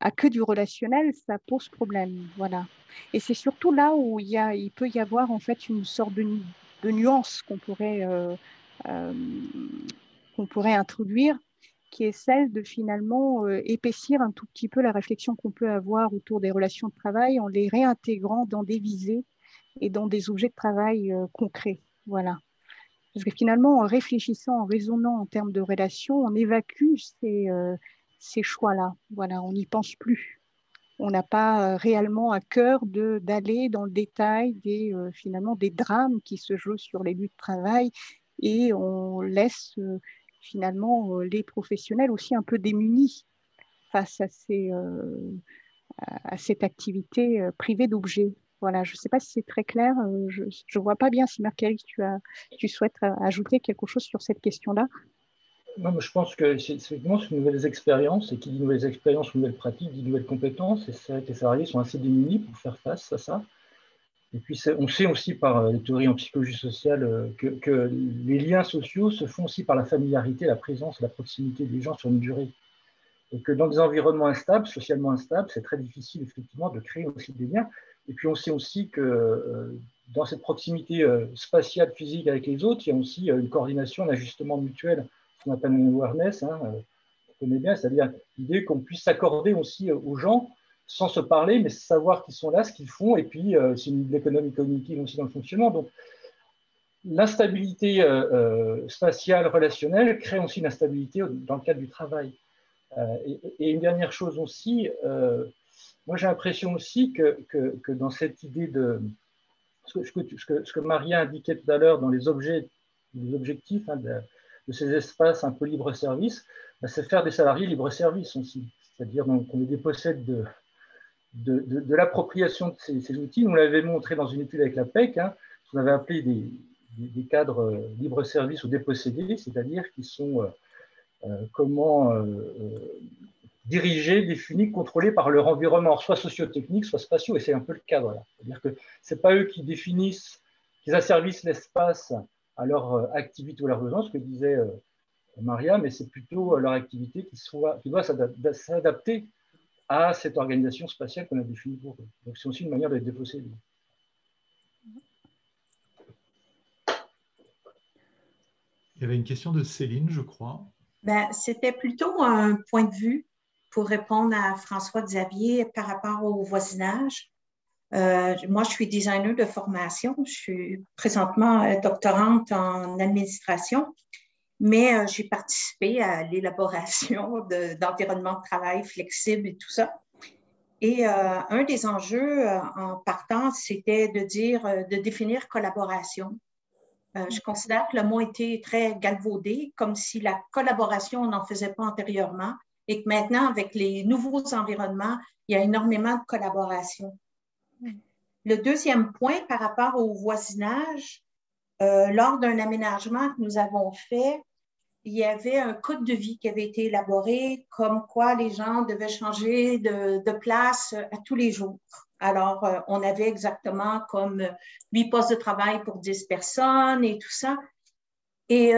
S3: à que du relationnel, ça pose problème. Voilà. Et c'est surtout là où il peut y avoir en fait une sorte de nuance qu'on pourrait introduire, qui est celle de finalement épaissir un tout petit peu la réflexion qu'on peut avoir autour des relations de travail en les réintégrant dans des visées et dans des objets de travail concrets. Voilà. Parce que finalement, en réfléchissant, en raisonnant en termes de relations, on évacue ces choix-là. Voilà, on n'y pense plus. On n'a pas réellement à cœur d'aller dans le détail finalement des drames qui se jouent sur les lieux de travail et on laisse finalement les professionnels aussi un peu démunis face à cette activité privée d'objets. Voilà, je ne sais pas si c'est très clair. Je ne vois pas bien si Marc-Éric, tu souhaites ajouter quelque chose sur cette question-là.
S4: Non, mais je pense que c'est effectivement une nouvelle expérience, et qui dit nouvelles expériences, nouvelles pratiques, dit nouvelles compétences, et c'est vrai que les salariés sont assez démunis pour faire face à ça. Et puis, on sait aussi par les théories en psychologie sociale que les liens sociaux se font aussi par la familiarité, la présence, la proximité des gens sur une durée. Et que dans des environnements instables, socialement instables, c'est très difficile effectivement de créer aussi des liens. Et puis on sait aussi que dans cette proximité spatiale, physique avec les autres, il y a aussi une coordination, un ajustement mutuel, ce qu'on appelle un awareness, on connaît bien, c'est-à-dire l'idée qu'on puisse s'accorder aussi aux gens sans se parler, mais savoir qu'ils sont là, ce qu'ils font, et puis c'est une économie cognitive aussi dans le fonctionnement. Donc l'instabilité spatiale, relationnelle crée aussi une instabilité dans le cadre du travail. Et une dernière chose aussi, moi j'ai l'impression aussi que dans cette idée de ce que Maria indiquait tout à l'heure dans les objectifs de ces espaces un peu libre-service, c'est faire des salariés libre-service aussi. C'est-à-dire qu'on les dépossède de l'appropriation de ces outils. On l'avait montré dans une étude avec la PEC, ce qu'on avait appelé des cadres libre-service ou dépossédés, c'est-à-dire qui sont dirigés, définis, contrôlés par leur environnement, soit socio-technique, soit spatiaux, et c'est un peu le cas. Voilà. C'est-à-dire que ce n'est pas eux qui définissent, qui asservissent l'espace à leur activité ou à leurs besoins, ce que disait Maria, mais c'est plutôt leur activité qui doit s'adapter à cette organisation spatiale qu'on a définie pour eux. Donc c'est aussi une manière d'être dépossédé.
S1: Il y avait une question de Céline, je crois.
S7: C'était plutôt un point de vue pour répondre à François-Xavier par rapport au voisinage. Moi, je suis designer de formation. Je suis présentement doctorante en administration, mais j'ai participé à l'élaboration d'environnements de travail flexibles et tout ça. Et un des enjeux en partant, c'était de définir collaboration. Je considère que le mot était très galvaudé, comme si la collaboration, on n'en faisait pas antérieurement, et que maintenant, avec les nouveaux environnements, il y a énormément de collaboration. Le deuxième point par rapport au voisinage, lors d'un aménagement que nous avons fait, il y avait un code de vie qui avait été élaboré, comme quoi les gens devaient changer de place à tous les jours. Alors, on avait exactement comme 8 postes de travail pour 10 personnes et tout ça. Et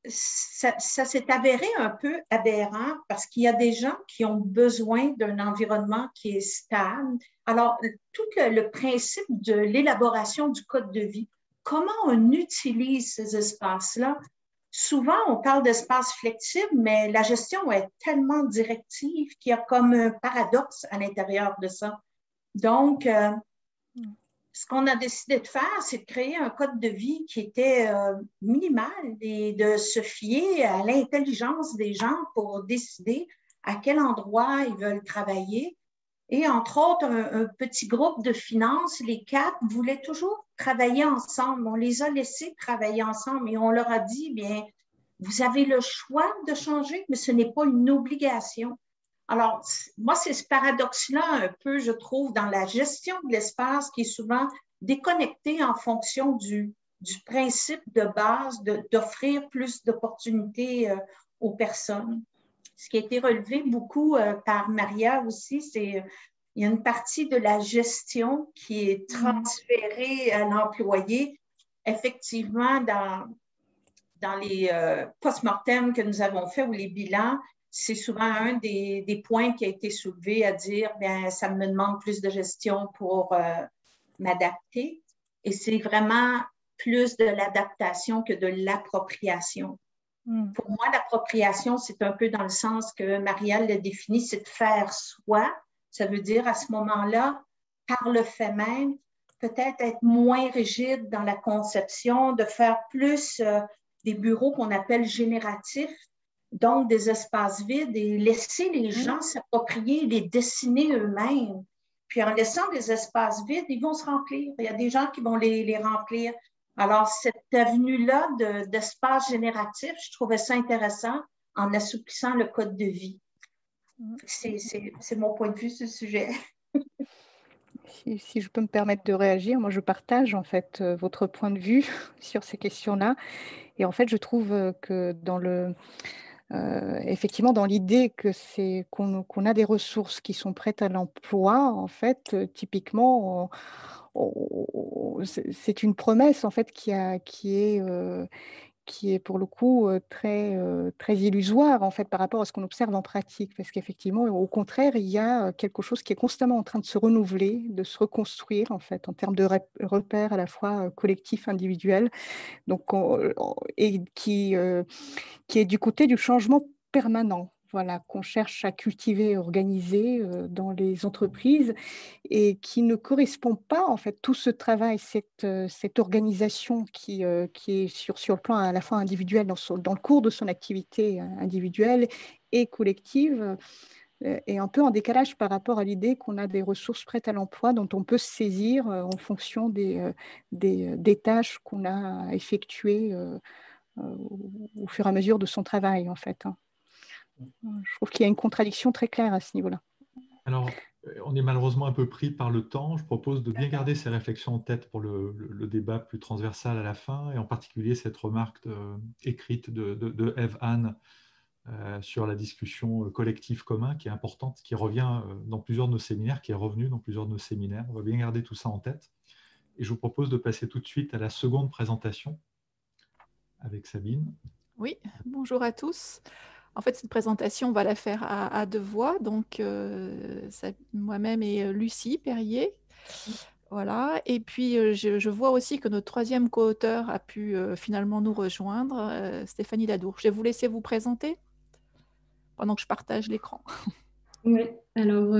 S7: ça s'est avéré un peu aberrant parce qu'il y a des gens qui ont besoin d'un environnement qui est stable. Alors, tout le principe de l'élaboration du code de vie, comment on utilise ces espaces-là? Souvent, on parle d'espace flexible, mais la gestion est tellement directive qu'il y a comme un paradoxe à l'intérieur de ça. Donc, ce qu'on a décidé de faire, c'est de créer un code de vie qui était minimal et de se fier à l'intelligence des gens pour décider à quel endroit ils veulent travailler. Et entre autres, un petit groupe de finances, les 4, voulaient toujours travailler ensemble. On les a laissés travailler ensemble et on leur a dit, bien, vous avez le choix de changer, mais ce n'est pas une obligation. Alors, moi, c'est ce paradoxe-là un peu, je trouve, dans la gestion de l'espace qui est souvent déconnecté en fonction du principe de base d'offrir plus d'opportunités aux personnes. Ce qui a été relevé beaucoup par Maria aussi, c'est il y a une partie de la gestion qui est transférée à l'employé, effectivement, dans les post-mortem que nous avons faits ou les bilans, c'est souvent un des points qui a été soulevé à dire, bien, ça me demande plus de gestion pour m'adapter. Et c'est vraiment plus de l'adaptation que de l'appropriation. Pour moi, l'appropriation, c'est un peu dans le sens que Marielle l'a défini, c'est de faire soi. Ça veut dire à ce moment-là, par le fait même, peut-être être moins rigide dans la conception, de faire plus des bureaux qu'on appelle génératifs, donc des espaces vides et laisser les gens s'approprier, les dessiner eux-mêmes. Puis en laissant des espaces vides, ils vont se remplir. Il y a des gens qui vont les remplir. Alors, cette avenue-là d'espace génératif, je trouvais ça intéressant en assouplissant le code de vie. C'est mon point de vue sur ce sujet.
S3: Si je peux me permettre de réagir, moi je partage en fait votre point de vue sur ces questions-là. Et en fait, je trouve que effectivement, dans l'idée que qu'on a des ressources qui sont prêtes à l'emploi, en fait, typiquement, c'est une promesse en fait qui est pour le coup très illusoire en fait par rapport à ce qu'on observe en pratique, parce qu'effectivement, au contraire, il y a quelque chose qui est constamment en train de se renouveler, de se reconstruire en fait en termes de repères à la fois collectifs, individuels, donc et qui est du côté du changement permanent. Voilà, qu'on cherche à cultiver et organiser dans les entreprises et qui ne correspond pas, en fait, tout ce travail, cette organisation qui est sur le plan à la fois individuel, dans le cours de son activité individuelle et collective, est un peu en décalage par rapport à l'idée qu'on a des ressources prêtes à l'emploi dont on peut se saisir en fonction des tâches qu'on a à effectuer au fur et à mesure de son travail, en fait. Je trouve qu'il y a une contradiction très claire à ce niveau-là.
S1: Alors, on est malheureusement un peu pris par le temps. Je propose de bien garder ces réflexions en tête pour le débat plus transversal à la fin, et en particulier cette remarque écrite de Eve-Anne sur la discussion collective commun qui est importante, qui revient dans plusieurs de nos séminaires, qui est revenue dans plusieurs de nos séminaires. On va bien garder tout ça en tête. Et je vous propose de passer tout de suite à la seconde présentation avec Sabine.
S2: Oui, bonjour à tous. En fait, cette présentation, on va la faire à deux voix, donc moi-même et Lucie Perrier. Voilà. Et puis, je vois aussi que notre troisième co-auteur a pu finalement nous rejoindre, Stéphanie Dadour. Je vais vous laisser vous présenter pendant que je partage l'écran.
S8: Oui, alors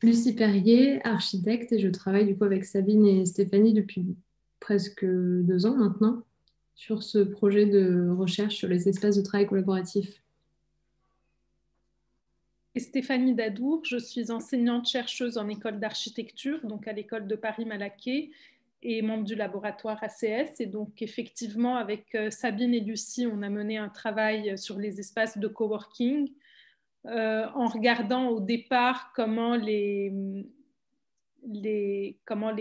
S8: Lucie Perrier, architecte, et je travaille du coup avec Sabine et Stéphanie depuis presque 2 ans maintenant sur ce projet de recherche sur les espaces de travail collaboratif.
S9: Et Stéphanie Dadour, je suis enseignante-chercheuse en école d'architecture, donc à l'école de Paris-Malaquais, et membre du laboratoire ACS. Et donc, effectivement, avec Sabine et Lucie, on a mené un travail sur les espaces de coworking, en regardant au départ comment les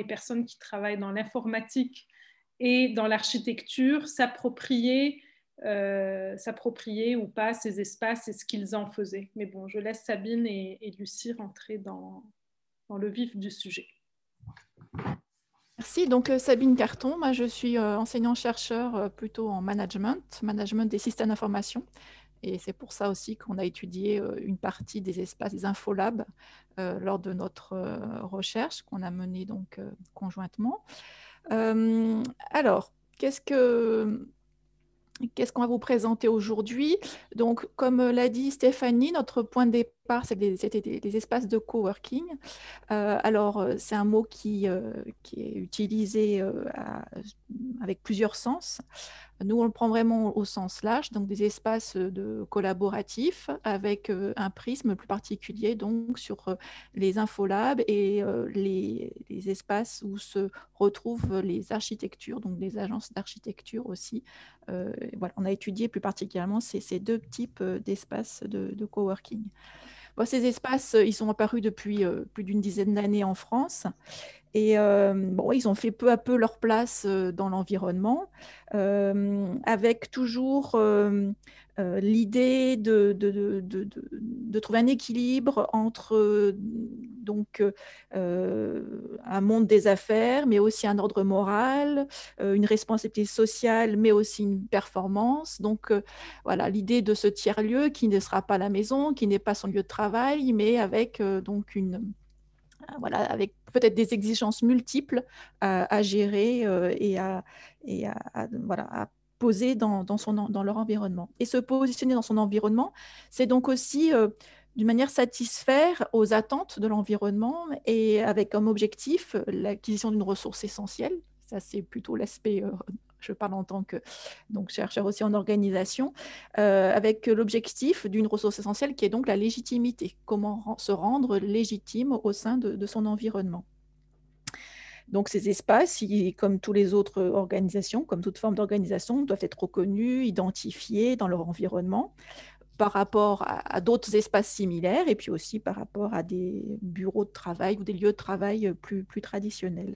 S9: personnes qui travaillent dans l'informatique et dans l'architecture s'appropriaient ou pas ces espaces et ce qu'ils en faisaient. Mais bon, je laisse Sabine et Lucie rentrer dans le vif du sujet.
S2: Merci. Donc, Sabine Carton, moi, je suis enseignant-chercheur plutôt en management des systèmes d'information. Et c'est pour ça aussi qu'on a étudié une partie des espaces, des infolabs, lors de notre recherche qu'on a menée donc conjointement. Alors, qu'est-ce qu'on va vous présenter aujourd'hui? Donc, comme l'a dit Stéphanie, notre point de départ, c'était des espaces de coworking. Alors, c'est un mot qui est utilisé avec plusieurs sens. Nous, on le prend vraiment au sens large, donc des espaces collaboratifs avec un prisme plus particulier donc, sur les infolabs et les espaces où se retrouvent les architectures, donc des agences d'architecture aussi. Voilà, on a étudié plus particulièrement ces deux types d'espaces de coworking. Bon, ces espaces, ils sont apparus depuis plus d'une dizaine d'années en France. Et bon, ils ont fait peu à peu leur place dans l'environnement, avec toujours l'idée de trouver un équilibre entre donc, un monde des affaires, mais aussi un ordre moral, une responsabilité sociale, mais aussi une performance. Donc, voilà, l'idée de ce tiers-lieu qui ne sera pas la maison, qui n'est pas son lieu de travail, mais avec donc voilà, avec peut-être des exigences multiples à gérer voilà, à poser dans leur environnement. Et se positionner dans son environnement, c'est donc aussi d'une manière satisfaire aux attentes de l'environnement et avec comme objectif l'acquisition d'une ressource essentielle. Ça, c'est plutôt l'aspect, je parle en tant que donc, chercheur aussi en organisation, avec l'objectif d'une ressource essentielle qui est donc la légitimité. Comment se rendre légitime au sein de son environnement. Donc, ces espaces, comme toutes les autres organisations, comme toute forme d'organisation, doivent être reconnus, identifiés dans leur environnement par rapport à d'autres espaces similaires et puis aussi par rapport à des bureaux de travail ou des lieux de travail plus traditionnels.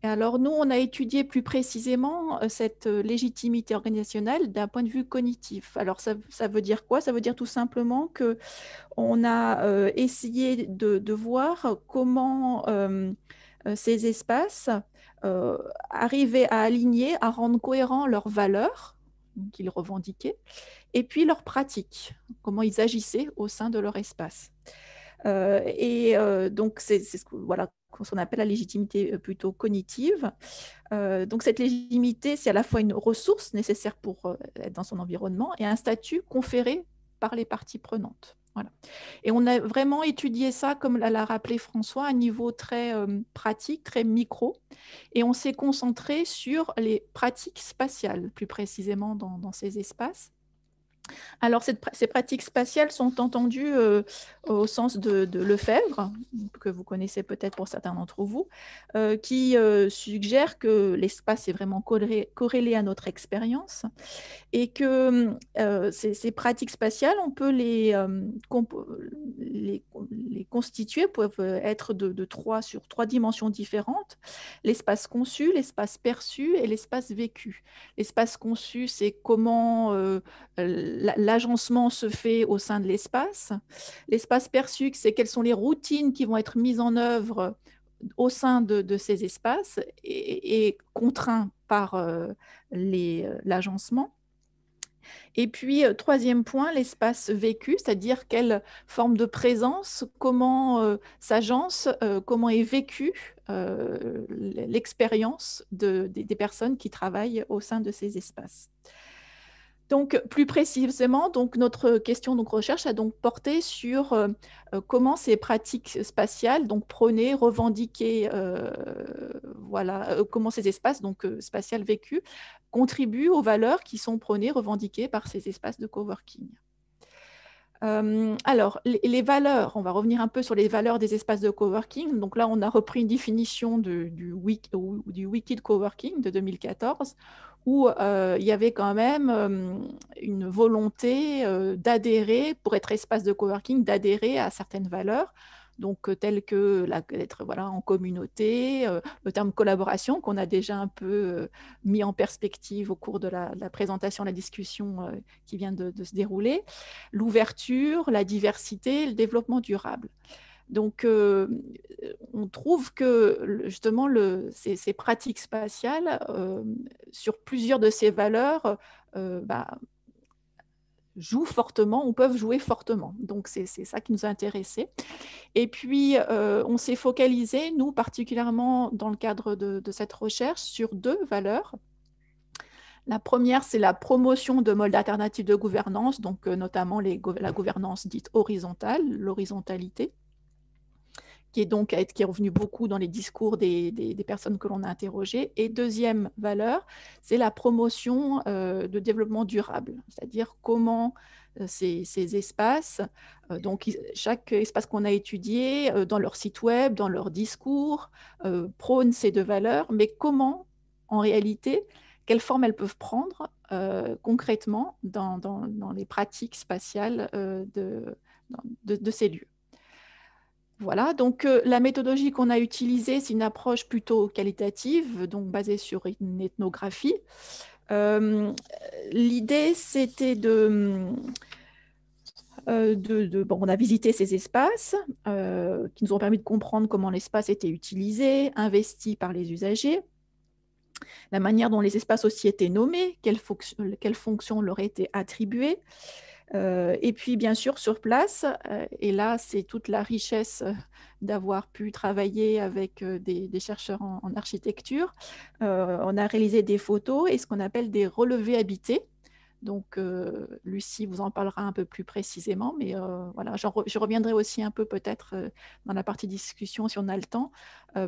S2: Et alors, nous, on a étudié plus précisément cette légitimité organisationnelle d'un point de vue cognitif. Alors, ça veut dire quoi? Ça veut dire tout simplement qu'on a essayé de voir comment ces espaces arrivaient à aligner, à rendre cohérents leurs valeurs qu'ils revendiquaient, et puis leurs pratiques, comment ils agissaient au sein de leur espace. Donc, c'est ce qu'on appelle la légitimité plutôt cognitive. Donc, cette légitimité, c'est à la fois une ressource nécessaire pour être dans son environnement et un statut conféré par les parties prenantes. Voilà. Et on a vraiment étudié ça, comme l'a rappelé François, à un niveau très pratique, très micro. Et on s'est concentré sur les pratiques spatiales, plus précisément dans ces espaces. Alors, ces pratiques spatiales sont entendues au sens de Lefebvre, que vous connaissez peut-être pour certains d'entre vous, qui suggère que l'espace est vraiment corrélé à notre expérience et que ces pratiques spatiales, on peut les constituer, peuvent être sur trois dimensions différentes: l'espace conçu, l'espace perçu et l'espace vécu. L'espace conçu, c'est comment l'agencement se fait au sein de l'espace. L'espace perçu, c'est quelles sont les routines qui vont être mises en œuvre au sein de ces espaces et contraints par l'agencement. Et puis, troisième point, l'espace vécu, c'est-à-dire quelle forme de présence, comment s'agence, comment est vécue l'expérience des personnes qui travaillent au sein de ces espaces. Donc, plus précisément, donc, notre question, donc, recherche a donc porté sur comment ces pratiques spatiales, donc prônées, revendiquées, comment ces espaces donc, spatiales vécus contribuent aux valeurs qui sont prônées, revendiquées par ces espaces de coworking. Alors, les valeurs, on va revenir un peu sur les valeurs des espaces de coworking. Donc là, on a repris une définition du Wicked Coworking de 2014, où il y avait quand même une volonté d'adhérer, pour être espace de coworking, d'adhérer à certaines valeurs, donc telles que être en communauté, le terme collaboration qu'on a déjà un peu mis en perspective au cours de la présentation, la discussion qui vient de se dérouler, l'ouverture, la diversité, le développement durable. Donc, on trouve que justement ces pratiques spatiales, sur plusieurs de ces valeurs, jouent fortement ou peuvent jouer fortement. Donc, c'est ça qui nous a intéressés. Et puis, on s'est focalisé, nous, particulièrement dans le cadre de cette recherche, sur deux valeurs. La première, c'est la promotion de modes alternatifs de gouvernance, donc notamment la gouvernance dite horizontale, l'horizontalité, qui est revenue beaucoup dans les discours des personnes que l'on a interrogées. Et deuxième valeur, c'est la promotion de développement durable, c'est-à-dire comment ces espaces, donc chaque espace qu'on a étudié, dans leur site web, dans leur discours, prône ces deux valeurs, mais comment, en réalité, quelle forme elles peuvent prendre concrètement dans les pratiques spatiales de ces lieux. Voilà, donc la méthodologie qu'on a utilisée, c'est une approche plutôt qualitative, donc basée sur une ethnographie. L'idée, c'était bon, on a visité ces espaces qui nous ont permis de comprendre comment l'espace était utilisé, investi par les usagers, la manière dont les espaces aussi étaient nommés, quelles fonctions leur étaient attribuées. Et puis, bien sûr, sur place, et là, c'est toute la richesse d'avoir pu travailler avec des chercheurs en architecture. On a réalisé des photos et ce qu'on appelle des relevés habités. Donc, Lucie vous en parlera un peu plus précisément, mais voilà, je reviendrai aussi un peu peut-être dans la partie discussion si on a le temps,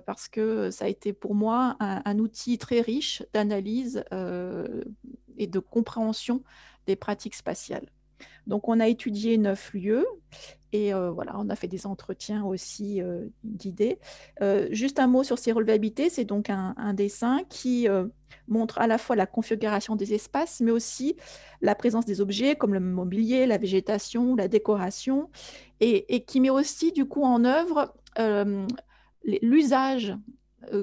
S2: parce que ça a été pour moi un outil très riche d'analyse et de compréhension des pratiques spatiales. Donc, on a étudié 9 lieux et voilà, on a fait des entretiens aussi guidés. Juste un mot sur ces relevabilités, c'est donc un dessin qui montre à la fois la configuration des espaces, mais aussi la présence des objets comme le mobilier, la végétation, la décoration, et qui met aussi du coup en œuvre l'usage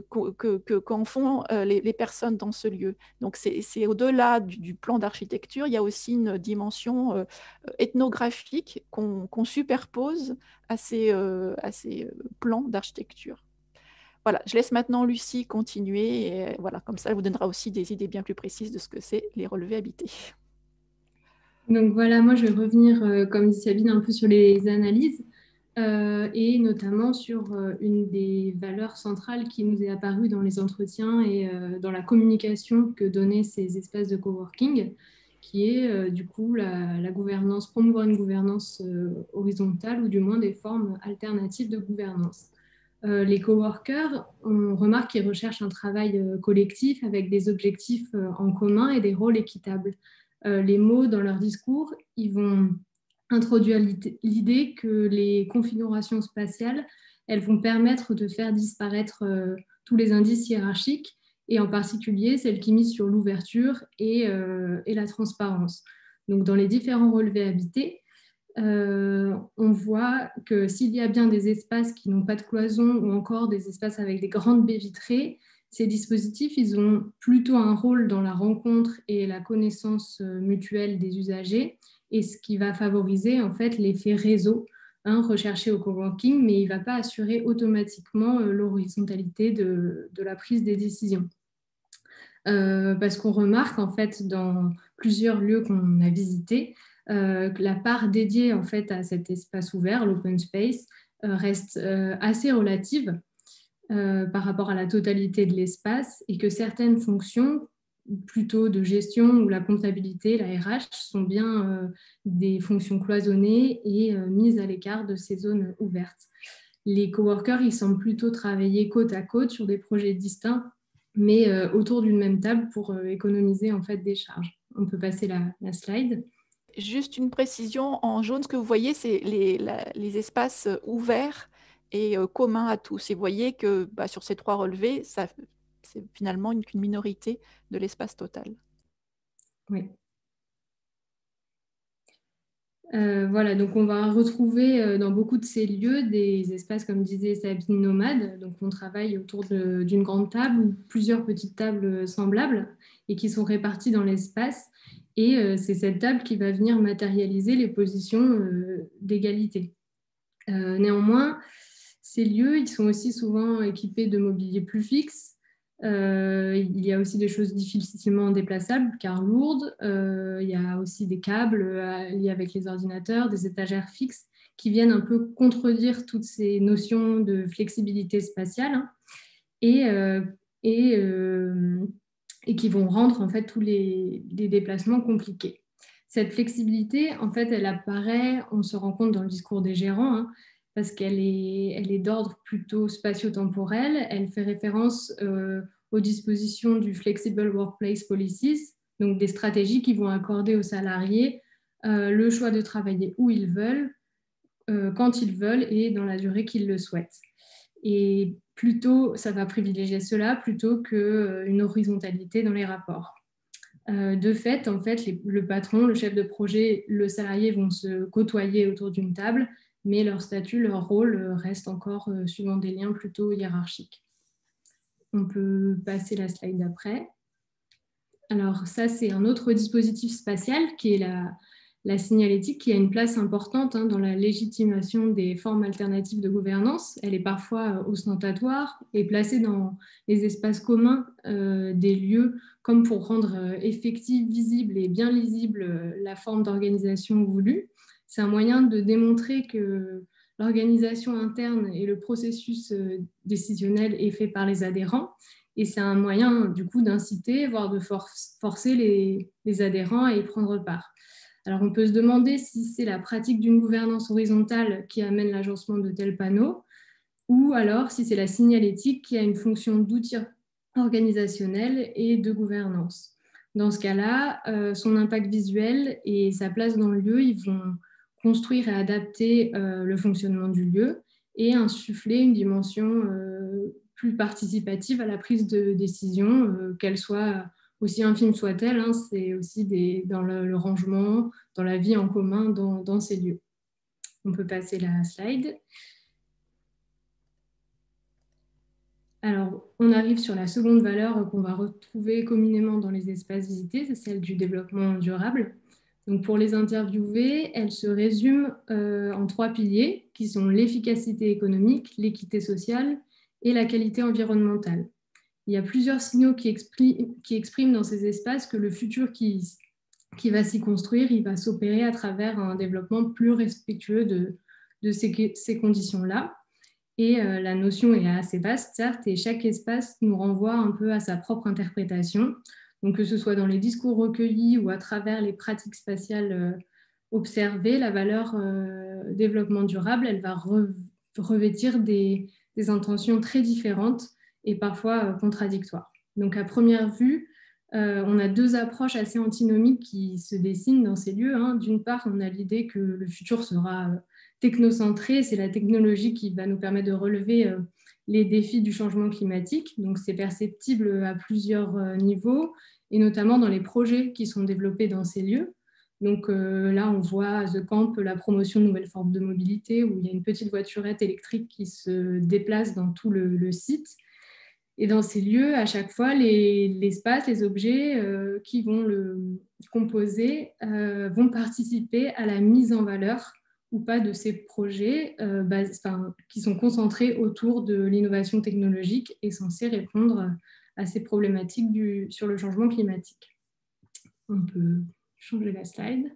S2: qu'en font les personnes dans ce lieu. Donc, c'est au-delà du plan d'architecture, il y a aussi une dimension ethnographique qu'on superpose à ces plans d'architecture. Voilà, je laisse maintenant Lucie continuer. Et voilà, comme ça, elle vous donnera aussi des idées bien plus précises de ce que c'est les relevés habités.
S8: Donc voilà, moi je vais revenir, comme dit Sabine, un peu sur les analyses. Et notamment sur une des valeurs centrales qui nous est apparue dans les entretiens et dans la communication que donnaient ces espaces de coworking, qui est du coup la gouvernance, promouvoir une gouvernance horizontale ou du moins des formes alternatives de gouvernance. Les coworkers, on remarque qu'ils recherchent un travail collectif avec des objectifs en commun et des rôles équitables. Les mots dans leur discours, ils vont introduire l'idée que les configurations spatiales, elles vont permettre de faire disparaître tous les indices hiérarchiques, et en particulier celles qui misent sur l'ouverture et la transparence. Donc, dans les différents relevés habités, on voit que s'il y a bien des espaces qui n'ont pas de cloison ou encore des espaces avec des grandes baies vitrées, ces dispositifs, ils ont plutôt un rôle dans la rencontre et la connaissance mutuelle des usagers, et ce qui va favoriser en fait l'effet réseau recherché au coworking, mais il ne va pas assurer automatiquement l'horizontalité de la prise des décisions. Parce qu'on remarque en fait dans plusieurs lieux qu'on a visités que la part dédiée en fait à cet espace ouvert, l'open space, reste assez relative par rapport à la totalité de l'espace, et que certaines fonctions plutôt de gestion ou la comptabilité, la RH, sont bien des fonctions cloisonnées et mises à l'écart de ces zones ouvertes. Les coworkers, ils semblent plutôt travailler côte à côte sur des projets distincts, mais autour d'une même table pour économiser en fait des charges. On peut passer la slide.
S2: Juste une précision, en jaune, ce que vous voyez, c'est les espaces ouverts et communs à tous. Et vous voyez que sur ces 3 relevés, c'est finalement qu'une minorité de l'espace total.
S8: Oui. Voilà, donc on va retrouver dans beaucoup de ces lieux des espaces, comme disait Sabine, nomades. Donc on travaille autour d'une grande table ou plusieurs petites tables semblables et qui sont réparties dans l'espace. Et c'est cette table qui va venir matérialiser les positions d'égalité. Néanmoins, ces lieux, ils sont aussi souvent équipés de mobilier plus fixe. Il y a aussi des choses difficilement déplaçables car lourdes. Il y a aussi des câbles liés avec les ordinateurs, des étagères fixes qui viennent un peu contredire toutes ces notions de flexibilité spatiale et qui vont rendre en fait tous les déplacements compliqués. Cette flexibilité, en fait, elle apparaît, on se rend compte dans le discours des gérants, parce qu'elle est d'ordre plutôt spatio-temporel. Elle fait référence aux dispositions du Flexible Workplace Policies, donc des stratégies qui vont accorder aux salariés le choix de travailler où ils veulent, quand ils veulent et dans la durée qu'ils le souhaitent. Et plutôt, ça va privilégier cela plutôt qu'une horizontalité dans les rapports. De fait, en fait, le patron, le chef de projet, le salarié vont se côtoyer autour d'une table, mais leur statut, leur rôle reste encore suivant des liens plutôt hiérarchiques. On peut passer la slide d'après. Alors ça, c'est un autre dispositif spatial qui est la signalétique, qui a une place importante dans la légitimation des formes alternatives de gouvernance. Elle est parfois ostentatoire et placée dans les espaces communs des lieux, comme pour rendre effective, visible et bien lisible la forme d'organisation voulue. C'est un moyen de démontrer que l'organisation interne et le processus décisionnel est fait par les adhérents. Et c'est un moyen, du coup, d'inciter, voire de forcer les adhérents à y prendre part. Alors, on peut se demander si c'est la pratique d'une gouvernance horizontale qui amène l'agencement de tels panneaux, ou alors si c'est la signalétique qui a une fonction d'outil organisationnel et de gouvernance. Dans ce cas-là, son impact visuel et sa place dans le lieu, ils vont construire et adapter le fonctionnement du lieu et insuffler une dimension plus participative à la prise de décision, qu'elle soit aussi infime soit-elle, c'est aussi dans le rangement, dans la vie en commun dans ces lieux. On peut passer la slide. Alors, on arrive sur la seconde valeur qu'on va retrouver communément dans les espaces visités, c'est celle du développement durable. Donc, pour les interviewés, elle se résume en 3 piliers qui sont l'efficacité économique, l'équité sociale et la qualité environnementale. Il y a plusieurs signaux qui expriment dans ces espaces que le futur qui va s'y construire, il va s'opérer à travers un développement plus respectueux de ces conditions-là. Et la notion est assez vaste, certes, et chaque espace nous renvoie un peu à sa propre interprétation. Donc, que ce soit dans les discours recueillis ou à travers les pratiques spatiales observées, la valeur développement durable, elle va revêtir des intentions très différentes et parfois contradictoires. Donc, à première vue, on a 2 approches assez antinomiques qui se dessinent dans ces lieux. D'une part, on a l'idée que le futur sera technocentré, c'est la technologie qui va nous permettre de relever les défis du changement climatique. Donc, c'est perceptible à plusieurs niveaux, et notamment dans les projets qui sont développés dans ces lieux. Donc là, on voit à The Camp la promotion de nouvelles formes de mobilité, où il y a une petite voiturette électrique qui se déplace dans tout le site. Et dans ces lieux, à chaque fois, l'espace, les objets qui vont le composer vont participer à la mise en valeur ou pas de ces projets qui sont concentrés autour de l'innovation technologique et censés répondre à ces problématiques sur le changement climatique. On peut changer la slide.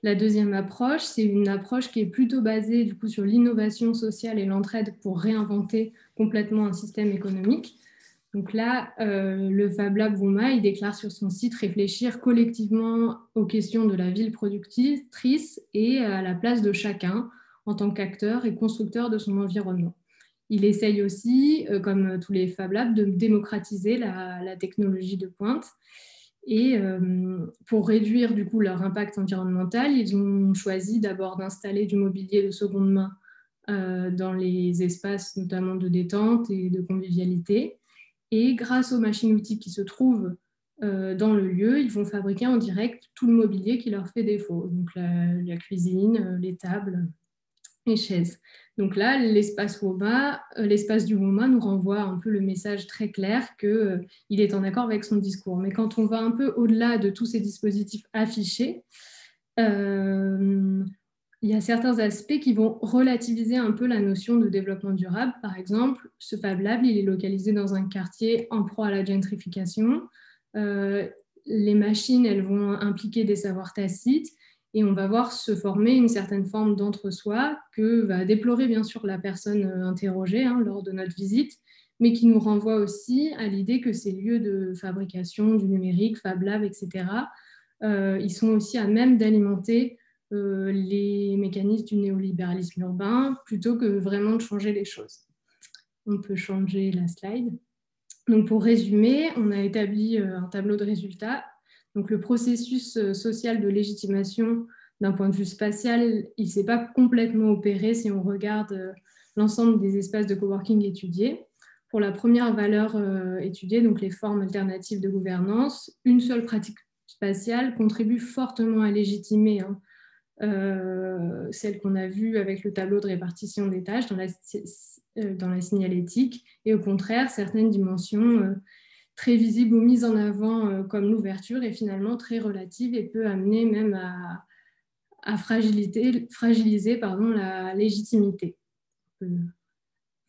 S8: La deuxième approche, c'est une approche qui est plutôt basée du coup, sur l'innovation sociale et l'entraide pour réinventer complètement un système économique. Donc là, le Fab Lab WUMA, il déclare sur son site réfléchir collectivement aux questions de la ville productrice et à la place de chacun en tant qu'acteur et constructeur de son environnement. Il essaye aussi, comme tous les Fab Labs, de démocratiser la technologie de pointe. Et pour réduire du coup leur impact environnemental, ils ont choisi d'abord d'installer du mobilier de seconde main dans les espaces notamment de détente et de convivialité. Et grâce aux machines-outils qui se trouvent dans le lieu, ils vont fabriquer en direct tout le mobilier qui leur fait défaut. Donc la cuisine, les tables, les chaises. Donc là, l'espace du WUMA nous renvoie un peu le message très clair qu'il est en accord avec son discours. Mais quand on va un peu au-delà de tous ces dispositifs affichés, il y a certains aspects qui vont relativiser un peu la notion de développement durable. Par exemple, ce Fab Lab, il est localisé dans un quartier en proie à la gentrification. Les machines, elles vont impliquer des savoirs tacites. Et on va voir se former une certaine forme d'entre-soi que va déplorer bien sûr la personne interrogée lors de notre visite, mais qui nous renvoie aussi à l'idée que ces lieux de fabrication du numérique, Fab Lab, etc., ils sont aussi à même d'alimenter les mécanismes du néolibéralisme urbain plutôt que vraiment de changer les choses. On peut changer la slide. Donc pour résumer, on a établi un tableau de résultats. Donc, le processus social de légitimation d'un point de vue spatial, il ne s'est pas complètement opéré si on regarde l'ensemble des espaces de coworking étudiés. Pour la première valeur étudiée, donc les formes alternatives de gouvernance, une seule pratique spatiale contribue fortement à légitimer celle qu'on a vue avec le tableau de répartition des tâches dans la signalétique, et au contraire, certaines dimensions très visibles ou mises en avant comme l'ouverture est finalement très relative et peut amener même à fragiliser la légitimité. On peut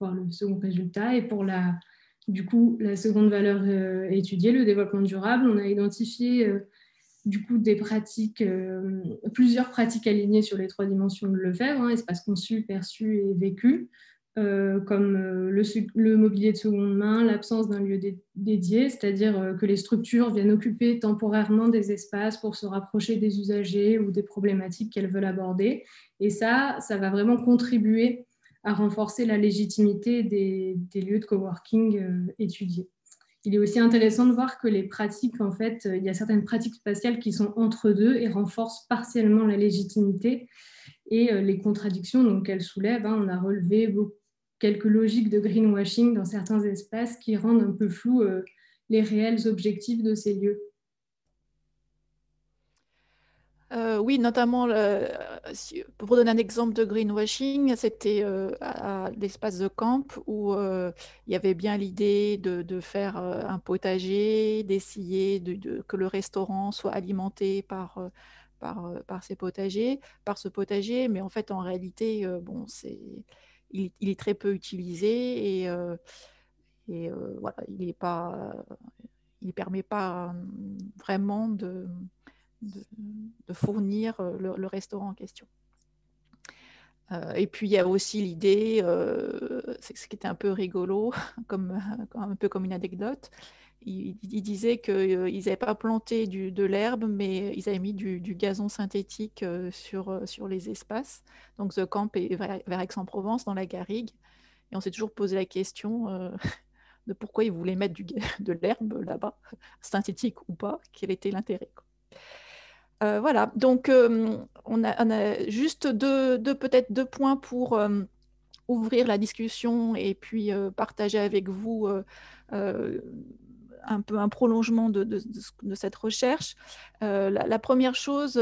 S8: voir le second résultat. Et pour la seconde valeur étudiée, le développement durable, on a identifié des pratiques, plusieurs pratiques alignées sur les 3 dimensions de Lefebvre, espace conçu, perçu et vécu, comme le mobilier de seconde main, l'absence d'un lieu dédié, c'est-à-dire que les structures viennent occuper temporairement des espaces pour se rapprocher des usagers ou des problématiques qu'elles veulent aborder. Et ça va vraiment contribuer à renforcer la légitimité des lieux de coworking étudiés. Il est aussi intéressant de voir que les pratiques, en fait, il y a certaines pratiques spatiales qui sont entre deux et renforcent partiellement la légitimité et les contradictions qu'elles soulèvent. On a relevé quelques logiques de greenwashing dans certains espaces qui rendent un peu flous les réels objectifs de ces lieux.
S2: Oui, notamment, pour donner un exemple de greenwashing, c'était à l'espace de camp où il y avait bien l'idée de faire un potager, d'essayer que le restaurant soit alimenté par ce potager, mais en fait, en réalité, il est très peu utilisé et voilà, il ne permet pas vraiment de fournir le restaurant en question. Et puis, il y a aussi l'idée, ce qui était un peu rigolo, un peu comme une anecdote, il disait qu'ils n'avaient pas planté de l'herbe, mais ils avaient mis du gazon synthétique sur les espaces. Donc, The Camp est vers Aix-en-Provence, dans la Garrigue. Et on s'est toujours posé la question de pourquoi ils voulaient mettre de l'herbe là-bas, synthétique ou pas, quel était l'intérêt, quoi. Voilà, donc on a juste peut-être deux points pour ouvrir la discussion et puis partager avec vous un peu un prolongement de cette recherche. La première chose,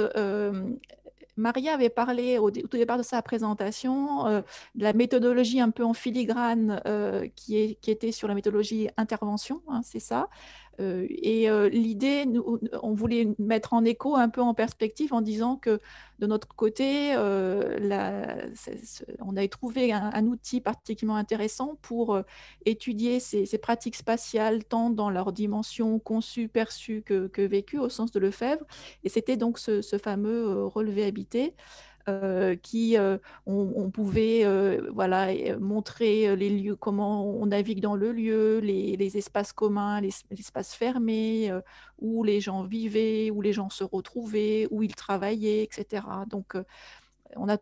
S2: Maria avait parlé au tout départ de sa présentation de la méthodologie un peu en filigrane qui était sur la méthodologie intervention, c'est ça. L'idée, on voulait mettre en écho, un peu en perspective, en disant que de notre côté, on avait trouvé un outil particulièrement intéressant pour étudier ces pratiques spatiales, tant dans leur dimension conçue, perçue que vécue, au sens de Lefebvre. Et c'était donc ce fameux relevé habité. Qui on pouvait montrer les lieux, comment on navigue dans le lieu, les espaces communs, les espaces fermés, où les gens vivaient, où les gens se retrouvaient, où ils travaillaient, etc. Donc, on a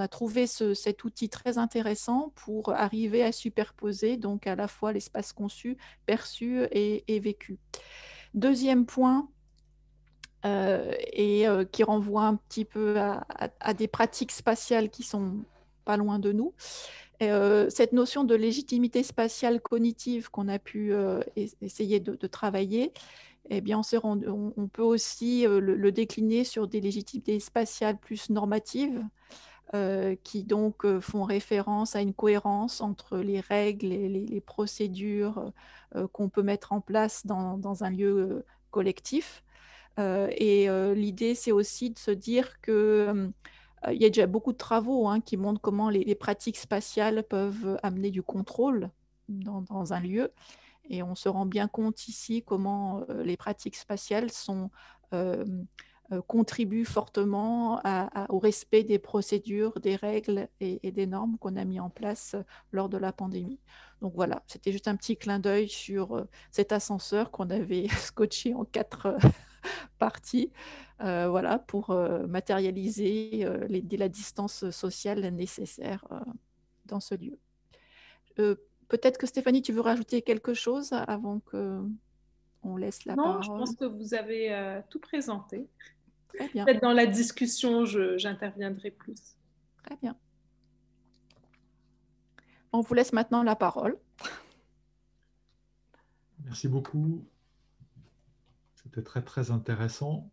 S2: trouvé cet outil très intéressant pour arriver à superposer donc à la fois l'espace conçu, perçu et vécu. Deuxième point, qui renvoie un petit peu à des pratiques spatiales qui sont pas loin de nous. Cette notion de légitimité spatiale cognitive qu'on a pu essayer de travailler, eh bien, on peut aussi le décliner sur des légitimités spatiales plus normatives, qui donc font référence à une cohérence entre les règles et les procédures qu'on peut mettre en place dans un lieu collectif. L'idée, c'est aussi de se dire que il y a déjà beaucoup de travaux qui montrent comment les pratiques spatiales peuvent amener du contrôle dans un lieu. Et on se rend bien compte ici comment les pratiques spatiales contribuent fortement au respect des procédures, des règles et des normes qu'on a mis en place lors de la pandémie. Donc voilà, c'était juste un petit clin d'œil sur cet ascenseur qu'on avait scotché en 4 parties, voilà, pour matérialiser la distance sociale nécessaire dans ce lieu. Peut-être que Stéphanie, tu veux rajouter quelque chose avant qu'on laisse la parole?
S9: Non, je pense que vous avez tout présenté.
S2: Très bien.
S9: Peut-être dans la discussion, j'interviendrai plus.
S2: Très bien. On vous laisse maintenant la parole.
S1: Merci beaucoup. C'était très, très intéressant.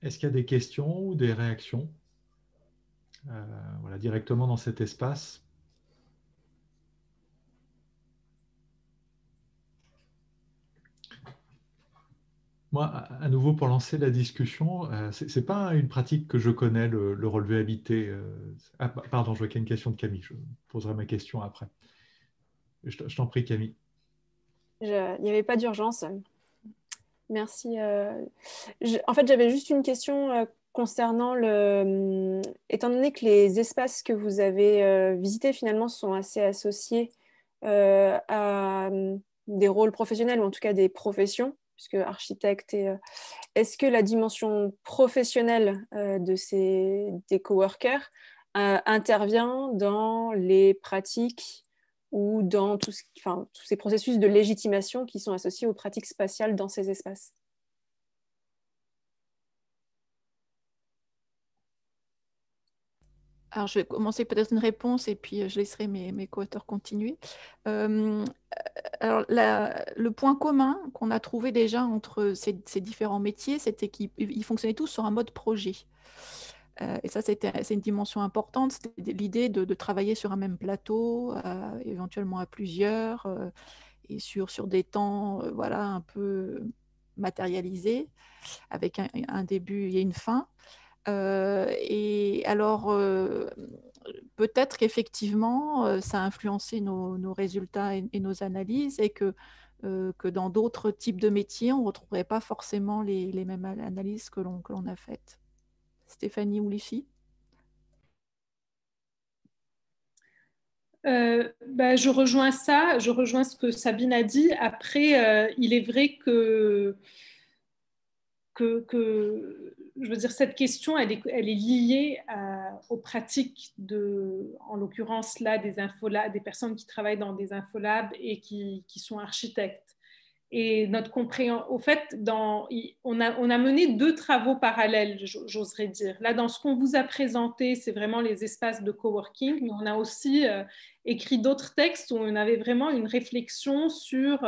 S1: Est-ce qu'il y a des questions ou des réactions voilà, directement dans cet espace? Moi, à nouveau, pour lancer la discussion, ce n'est pas une pratique que je connais, le relevé habité. Ah, pardon, je vois qu'il y a une question de Camille. Je poserai ma question après. Je t'en prie, Camille.
S10: Il n'y avait pas d'urgence. Merci. En fait, j'avais juste une question concernant étant donné que les espaces que vous avez visités finalement sont assez associés à des rôles professionnels ou en tout cas des professions, puisque architecte est-ce que la dimension professionnelle des coworkers intervient dans les pratiques ou dans tous ces processus de légitimation qui sont associés aux pratiques spatiales dans ces espaces?
S2: Alors, je vais commencer peut-être une réponse et puis je laisserai mes co-auteurs continuer. Alors, le point commun qu'on a trouvé déjà entre ces différents métiers, c'était qu'ils fonctionnaient tous sur un mode projet. Et ça, c'est une dimension importante. C'était l'idée de travailler sur un même plateau, éventuellement à plusieurs, et sur des temps voilà, un peu matérialisés, avec un début et une fin. Et alors, peut-être qu'effectivement, ça a influencé nos résultats et nos analyses et que dans d'autres types de métiers, on ne retrouverait pas forcément les mêmes analyses que l'on a faites. Stéphanie ou Lucie?
S9: Je rejoins ça, je rejoins ce que Sabine a dit. Après, il est vrai que je veux dire, cette question, elle est liée aux pratiques en l'occurrence là, des infolabs, des personnes qui travaillent dans des infolabs et qui sont architectes. Et notre compréhension, au fait, on a mené 2 travaux parallèles, j'oserais dire. Là, dans ce qu'on vous a présenté, c'est vraiment les espaces de coworking, mais on a aussi écrit d'autres textes où on avait vraiment une réflexion sur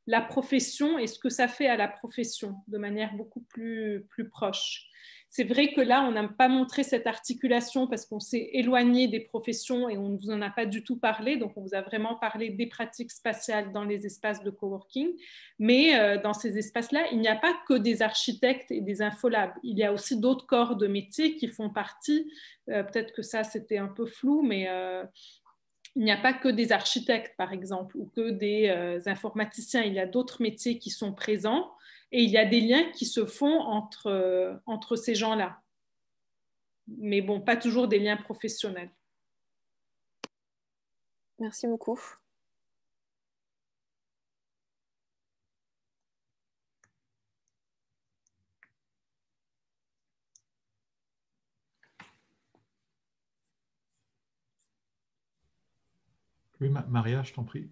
S9: la profession et ce que ça fait à la profession de manière beaucoup plus proche. C'est vrai que là, on n'a pas montré cette articulation parce qu'on s'est éloigné des professions et on ne vous en a pas du tout parlé. Donc, on vous a vraiment parlé des pratiques spatiales dans les espaces de coworking. Mais dans ces espaces-là, il n'y a pas que des architectes et des infolabs. Il y a aussi d'autres corps de métiers qui font partie. Peut-être que ça, c'était un peu flou, mais il n'y a pas que des architectes, par exemple, ou que des informaticiens. Il y a d'autres métiers qui sont présents. Et il y a des liens qui se font entre ces gens-là. Mais bon, pas toujours des liens professionnels.
S10: Merci beaucoup.
S1: Oui, Maria, je t'en prie.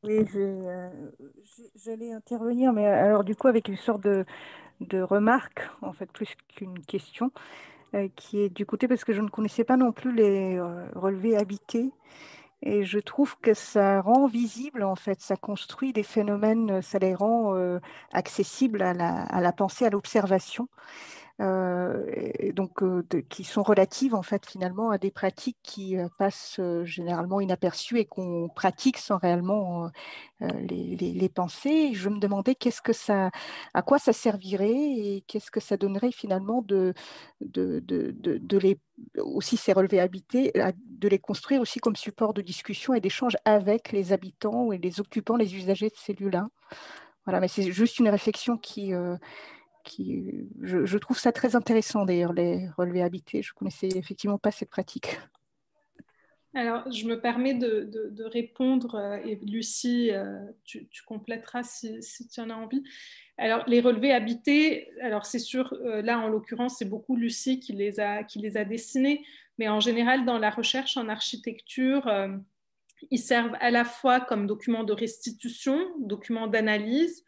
S3: Oui, j'allais intervenir, mais alors du coup avec une sorte de remarque, en fait, plus qu'une question, qui est du côté, parce que je ne connaissais pas non plus les relevés habités, et je trouve que ça rend visible, en fait, ça construit des phénomènes, ça les rend accessibles à la pensée, à l'observation. Et donc qui sont relatives en fait finalement à des pratiques qui passent généralement inaperçues et qu'on pratique sans réellement les penser. Et je me demandais à quoi ça servirait et qu'est-ce que ça donnerait finalement de les aussi ces relevés habités, de les construire aussi comme support de discussion et d'échange avec les habitants et les occupants, les usagers de ces lieux-là. Voilà, mais c'est juste une réflexion je trouve ça très intéressant d'ailleurs, les relevés habités. Je ne connaissais effectivement pas cette pratique.
S9: Alors, je me permets de répondre, et Lucie, tu complèteras si tu en as envie. Alors, les relevés habités, alors c'est sûr, là en l'occurrence, c'est beaucoup Lucie qui les a dessinés, mais en général, dans la recherche en architecture, ils servent à la fois comme documents de restitution, documents d'analyse,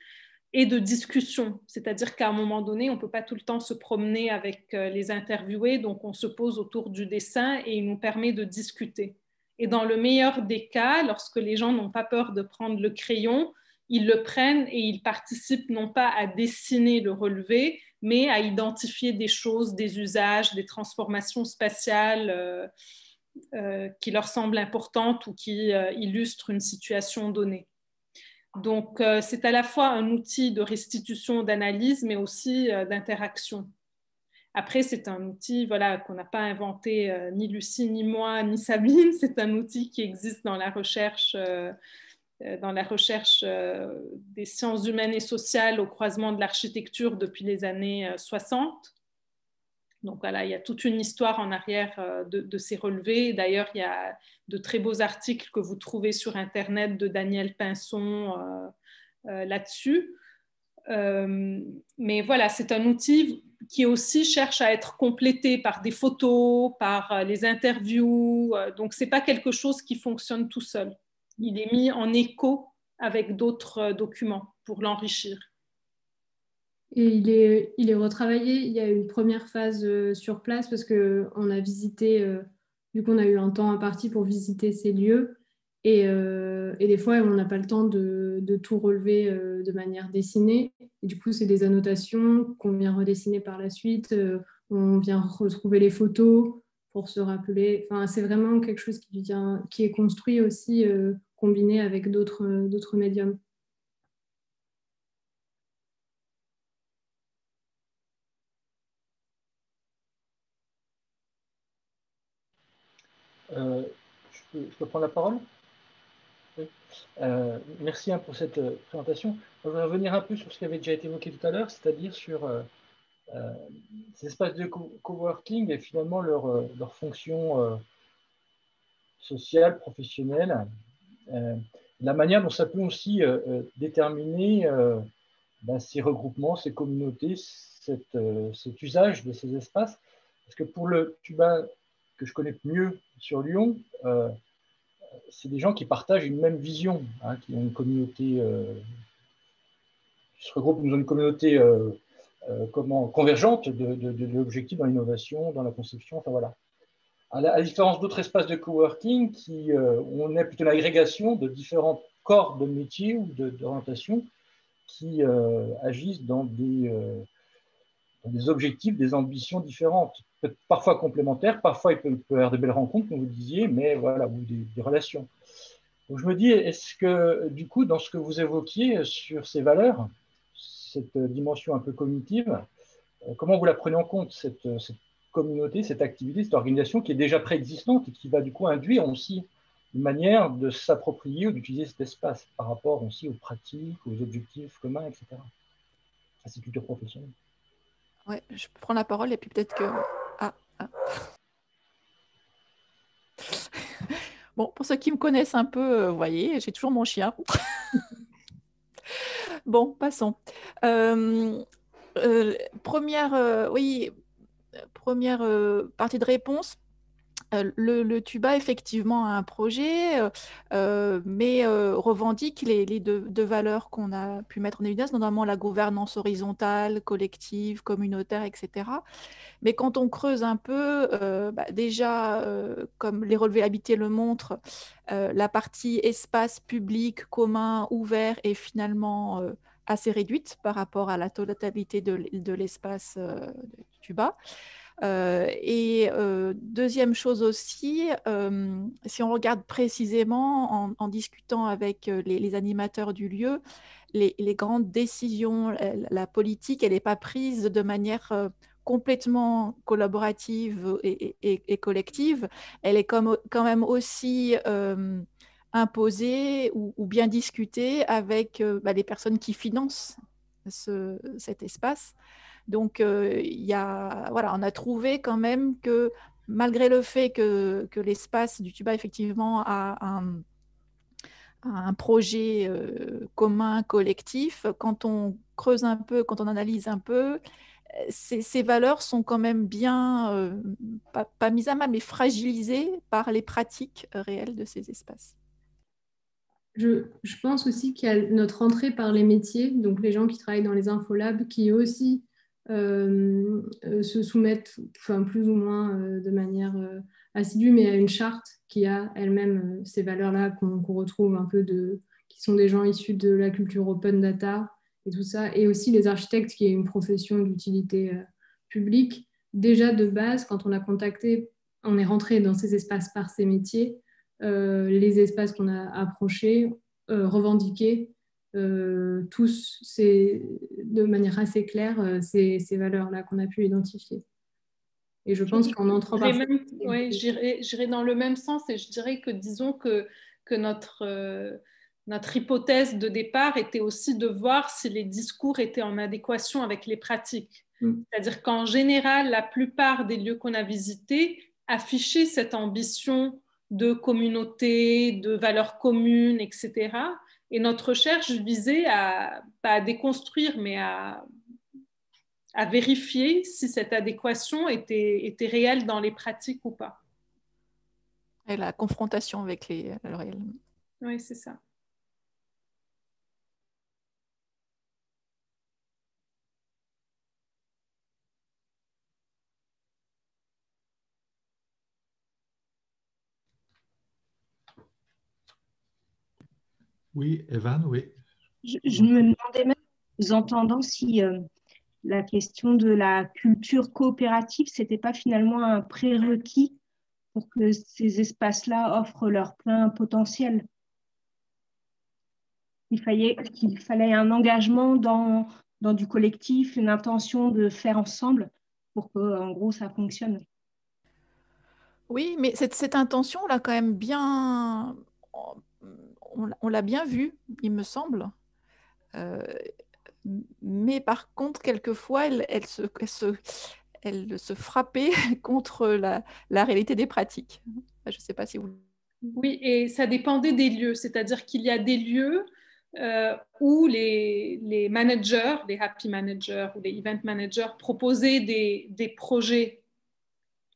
S9: et de discussion. C'est-à-dire qu'à un moment donné, on ne peut pas tout le temps se promener avec les interviewés, donc on se pose autour du dessin et il nous permet de discuter. Et dans le meilleur des cas, lorsque les gens n'ont pas peur de prendre le crayon, ils le prennent et ils participent non pas à dessiner le relevé, mais à identifier des choses, des usages, des transformations spatiales qui leur semblent importantes ou qui illustrent une situation donnée. Donc, c'est à la fois un outil de restitution, d'analyse, mais aussi d'interaction. Après, c'est un outil qu'on n'a pas inventé ni Lucie, ni moi, ni Sabine. C'est un outil qui existe dans la recherche des sciences humaines et sociales au croisement de l'architecture depuis les années 60. Donc voilà, il y a toute une histoire en arrière de ces relevés. D'ailleurs, il y a de très beaux articles que vous trouvez sur Internet de Daniel Pinson là-dessus. Mais voilà, c'est un outil qui aussi cherche à être complété par des photos, par les interviews. Donc, ce n'est pas quelque chose qui fonctionne tout seul. Il est mis en écho avec d'autres documents pour l'enrichir.
S8: Et il est retravaillé. Il y a une première phase sur place parce qu'on a visité, vu qu'on a eu un temps imparti pour visiter ces lieux. Et des fois, on n'a pas le temps de tout relever de manière dessinée. Et du coup, c'est des annotations qu'on vient redessiner par la suite. On vient retrouver les photos pour se rappeler. Enfin, c'est vraiment quelque chose qui est construit aussi, combiné avec d'autres médiums.
S4: Je peux prendre la parole? Oui. Merci pour cette présentation. Je vais revenir un peu sur ce qui avait déjà été évoqué tout à l'heure, c'est-à-dire sur ces espaces de coworking et finalement leur fonction sociale, professionnelle, la manière dont ça peut aussi déterminer ces regroupements, ces communautés, cet usage de ces espaces. Parce que pour le Tuba que je connais mieux sur Lyon, c'est des gens qui partagent une même vision, qui ont une communauté, qui se regroupent dans une communauté convergente de l'objectif dans l'innovation, dans la conception, enfin voilà. À la différence d'autres espaces de coworking où on est plutôt l'agrégation de différents corps de métiers ou d'orientation qui agissent dans des objectifs, des ambitions différentes, peut-être parfois complémentaires, parfois il peut y avoir de belles rencontres, comme vous disiez, mais voilà, ou des relations. Donc je me dis, est-ce que du coup, dans ce que vous évoquiez sur ces valeurs, cette dimension un peu cognitive, comment vous la prenez en compte, cette communauté, cette activité, cette organisation qui est déjà préexistante et qui va du coup induire aussi une manière de s'approprier ou d'utiliser cet espace par rapport aussi aux pratiques, aux objectifs communs, etc. À ces cultures professionnelles.
S2: Ouais, je prends la parole et puis peut-être que... Bon, pour ceux qui me connaissent un peu, vous voyez, j'ai toujours mon chien. Bon, passons. Première partie de réponse. Le Tuba, effectivement, a un projet, mais revendique les deux valeurs qu'on a pu mettre en évidence, notamment la gouvernance horizontale, collective, communautaire, etc. Mais quand on creuse un peu, déjà, comme les relevés habités le montrent, la partie espace public, commun, ouvert est finalement assez réduite par rapport à la totalité de l'espace du Tuba. Deuxième chose aussi, si on regarde précisément en discutant avec les animateurs du lieu, les grandes décisions, la politique, elle n'est pas prise de manière complètement collaborative et collective. Elle est quand même aussi imposée ou bien discutée avec les personnes qui financent cet espace. Donc, on a trouvé quand même que malgré le fait que l'espace du Tuba, effectivement, a un projet commun, collectif, quand on creuse un peu, quand on analyse un peu, ces valeurs sont quand même bien, pas mises à mal, mais fragilisées par les pratiques réelles de ces espaces.
S8: Je pense aussi qu'il y a notre entrée par les métiers, donc les gens qui travaillent dans les infolabs, qui aussi se soumettent plus ou moins de manière assidue, mais à une charte qui a elle-même ces valeurs-là qu'on retrouve un peu qui sont des gens issus de la culture open data et tout ça, et aussi les architectes, qui est une profession d'utilité publique. Déjà de base, quand on a contacté, on est rentré dans ces espaces par ces métiers, les espaces qu'on a approchés, revendiqués, tous de manière assez claire ces valeurs-là qu'on a pu identifier. Et je pense qu'en entrant par...
S9: J'irai dans le même sens et je dirais que, disons que notre hypothèse de départ était aussi de voir si les discours étaient en adéquation avec les pratiques. C'est-à-dire qu'en général, la plupart des lieux qu'on a visités affichaient cette ambition de communauté, de valeurs communes, etc. Et notre recherche visait pas à déconstruire, mais à vérifier si cette adéquation était réelle dans les pratiques ou pas.
S2: Et la confrontation avec le réel.
S9: Oui, c'est ça.
S1: Oui, Evan, oui.
S11: Je me demandais même, en entendant, si la question de la culture coopérative, ce n'était pas finalement un prérequis pour que ces espaces-là offrent leur plein potentiel. Qu'il fallait un engagement dans du collectif, une intention de faire ensemble pour que, en gros, ça fonctionne.
S2: Oui, mais cette intention, on l'a quand même bien... On l'a bien vue, il me semble. Mais par contre, quelquefois, elle se frappait contre la réalité des pratiques. Je ne sais pas si vous...
S9: Oui, et ça dépendait des lieux. C'est-à-dire qu'il y a des lieux où les managers, les happy managers ou les event managers proposaient des projets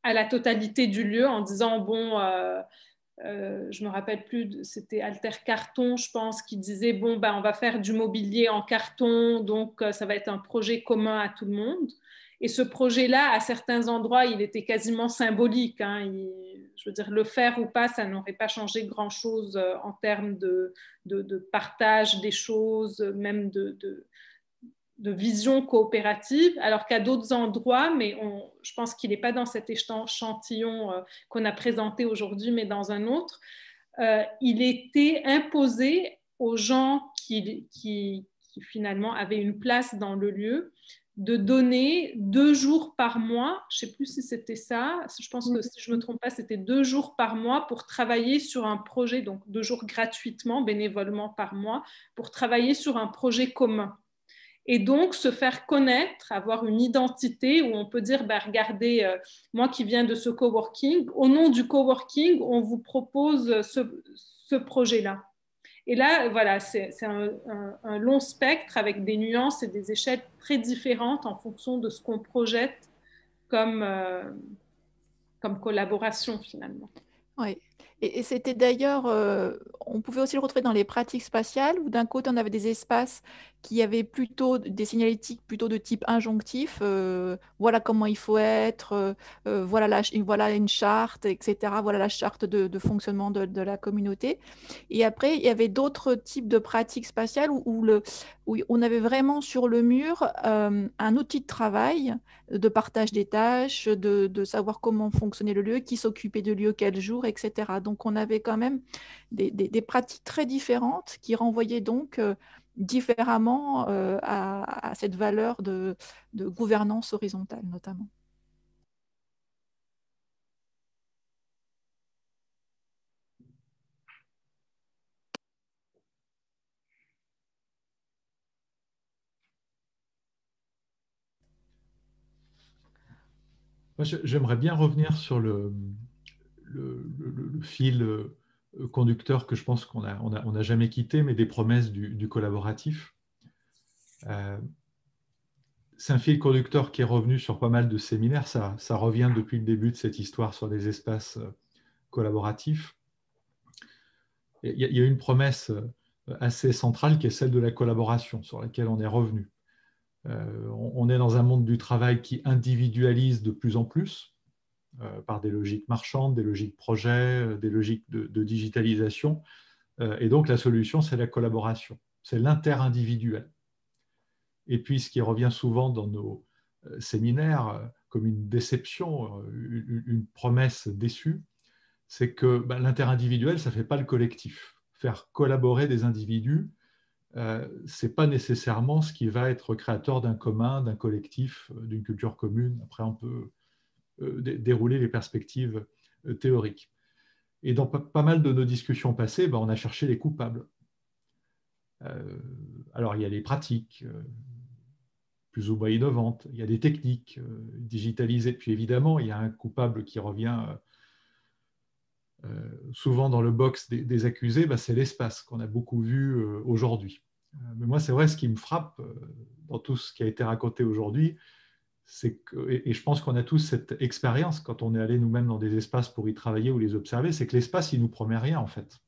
S9: à la totalité du lieu en disant, bon... je me rappelle plus, c'était Alter Carton, je pense, qui disait, bon, ben, on va faire du mobilier en carton, donc ça va être un projet commun à tout le monde. Et ce projet-là, à certains endroits, il était quasiment symbolique. Hein. Je veux dire, le faire ou pas, ça n'aurait pas changé grand-chose en termes de partage des choses, même de vision coopérative, alors qu'à d'autres endroits, mais je pense qu'il n'est pas dans cet échantillon qu'on a présenté aujourd'hui, mais dans un autre, il était imposé aux gens qui finalement avaient une place dans le lieu de donner 2 jours par mois, je ne sais plus si c'était ça, je pense que si je ne me trompe pas, c'était 2 jours par mois pour travailler sur un projet, donc 2 jours gratuitement, bénévolement par mois, pour travailler sur un projet commun. Et donc, se faire connaître, avoir une identité où on peut dire, bah, regardez, moi qui viens de ce coworking, au nom du coworking, on vous propose ce projet-là. Et là, voilà, c'est un long spectre avec des nuances et des échelles très différentes en fonction de ce qu'on projette comme collaboration, finalement.
S2: Oui. Et c'était d'ailleurs, on pouvait aussi le retrouver dans les pratiques spatiales, où d'un côté, on avait des espaces qui avaient plutôt des signalétiques plutôt de type injonctif, voilà comment il faut être, voilà une charte, etc., voilà la charte de fonctionnement de la communauté. Et après, il y avait d'autres types de pratiques spatiales où on avait vraiment sur le mur un outil de travail, de partage des tâches, de savoir comment fonctionnait le lieu, qui s'occupait du lieu quel jour, etc. Donc, on avait quand même des pratiques très différentes qui renvoyaient donc différemment à cette valeur de gouvernance horizontale, notamment.
S1: Moi, j'aimerais bien revenir sur le fil conducteur que je pense qu'on n'a jamais quitté, mais des promesses du collaboratif. C'est un fil conducteur qui est revenu sur pas mal de séminaires. Ça revient depuis le début de cette histoire sur les espaces collaboratifs. Il y a une promesse assez centrale qui est celle de la collaboration, sur laquelle on est revenu. On est dans un monde du travail qui individualise de plus en plus par des logiques marchandes, des logiques projets, des logiques de digitalisation. Et donc, la solution, c'est la collaboration, c'est l'inter-individuel. Et puis, ce qui revient souvent dans nos séminaires comme une déception, une promesse déçue, c'est que l'inter-individuel, ça ne fait pas le collectif. Faire collaborer des individus, ce n'est pas nécessairement ce qui va être créateur d'un commun, d'un collectif, d'une culture commune. Après, on peut dérouler les perspectives théoriques. Et dans pas mal de nos discussions passées, on a cherché les coupables. Alors, il y a les pratiques plus ou moins innovantes, il y a des techniques digitalisées, puis évidemment, il y a un coupable qui revient souvent dans le box des accusés, c'est l'espace qu'on a beaucoup vu aujourd'hui. Mais moi, c'est vrai, ce qui me frappe dans tout ce qui a été raconté aujourd'hui, c'est que, et je pense qu'on a tous cette expérience quand on est allé nous-mêmes dans des espaces pour y travailler ou les observer, c'est que l'espace, il ne nous promet rien en fait.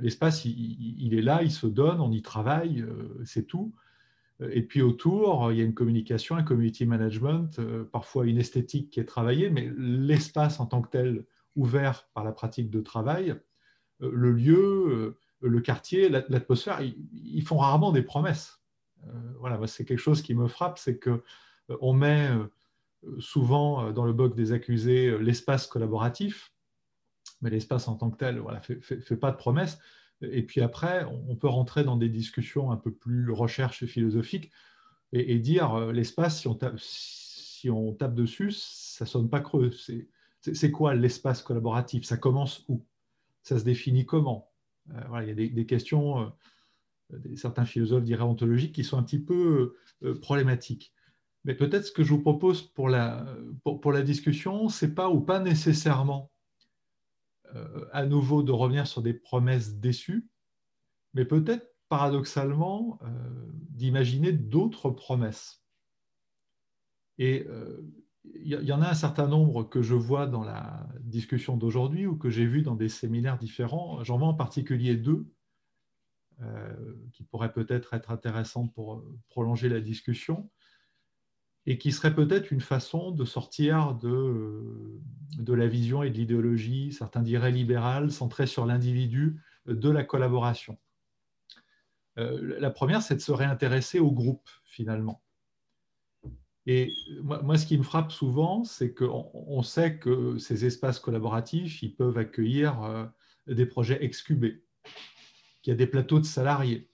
S1: L'espace, il est là, il se donne, on y travaille, c'est tout. Et puis autour, il y a une communication, un community management, parfois une esthétique qui est travaillée, mais l'espace en tant que tel, ouvert par la pratique de travail, le lieu, le quartier, l'atmosphère, ils font rarement des promesses. Voilà, c'est quelque chose qui me frappe, c'est qu'on met souvent dans le box des accusés l'espace collaboratif, mais l'espace en tant que tel fait pas de promesses. Et puis après, on peut rentrer dans des discussions un peu plus recherche philosophiques et dire l'espace, si on tape dessus, ça sonne pas creux. C'est quoi l'espace collaboratif? Ça commence où? Ça se définit comment? Il y a des questions, certains philosophes diraient ontologiques, qui sont un petit peu problématiques. Mais peut-être ce que je vous propose pour la discussion, c'est pas ou pas nécessairement à nouveau de revenir sur des promesses déçues, mais peut-être paradoxalement d'imaginer d'autres promesses. Et il y en a un certain nombre que je vois dans la discussion d'aujourd'hui ou que j'ai vu dans des séminaires différents. J'en vois en particulier deux qui pourraient peut-être être intéressantes pour prolonger la discussion et qui seraient peut-être une façon de sortir de la vision et de l'idéologie, certains diraient libérale, centrée sur l'individu, de la collaboration. La première, c'est de se réintéresser au groupe, finalement. Et moi, ce qui me frappe souvent, c'est qu'on sait que ces espaces collaboratifs, ils peuvent accueillir des projets excubés, qu'il y a des plateaux de salariés,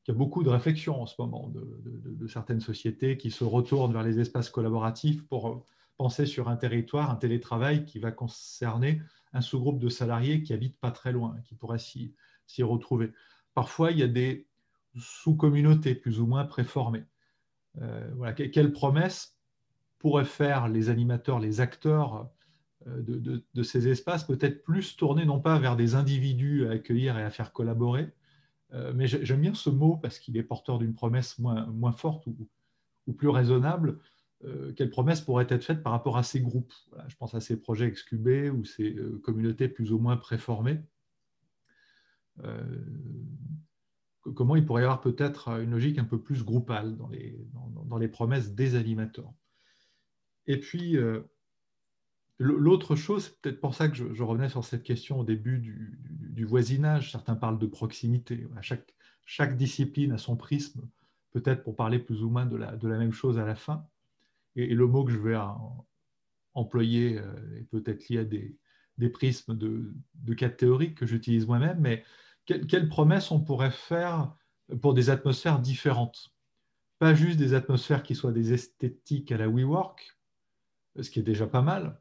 S1: qu'il y a beaucoup de réflexions en ce moment de certaines sociétés qui se retournent vers les espaces collaboratifs pour penser sur un territoire, un télétravail qui va concerner un sous-groupe de salariés qui habitent pas très loin, qui pourraient s'y retrouver. Parfois, il y a des sous-communautés plus ou moins préformées. Quelles promesses pourraient faire les animateurs, les acteurs de ces espaces, peut-être plus tournés non pas vers des individus à accueillir et à faire collaborer, mais j'aime bien ce mot parce qu'il est porteur d'une promesse moins forte ou plus raisonnable. Quelle promesse pourrait être faite par rapport à ces groupes? Je pense à ces projets excubés ou ces communautés plus ou moins préformées. Comment il pourrait y avoir peut-être une logique un peu plus groupale dans les promesses des animateurs. Et puis, l'autre chose, c'est peut-être pour ça que je revenais sur cette question au début du voisinage. Certains parlent de proximité. Chaque discipline a son prisme, peut-être pour parler plus ou moins de la même chose à la fin. Et le mot que je vais employer est peut-être lié à des prismes de cas théoriques que j'utilise moi-même, mais quelles promesses on pourrait faire pour des atmosphères différentes? Pas juste des atmosphères qui soient des esthétiques à la WeWork, ce qui est déjà pas mal.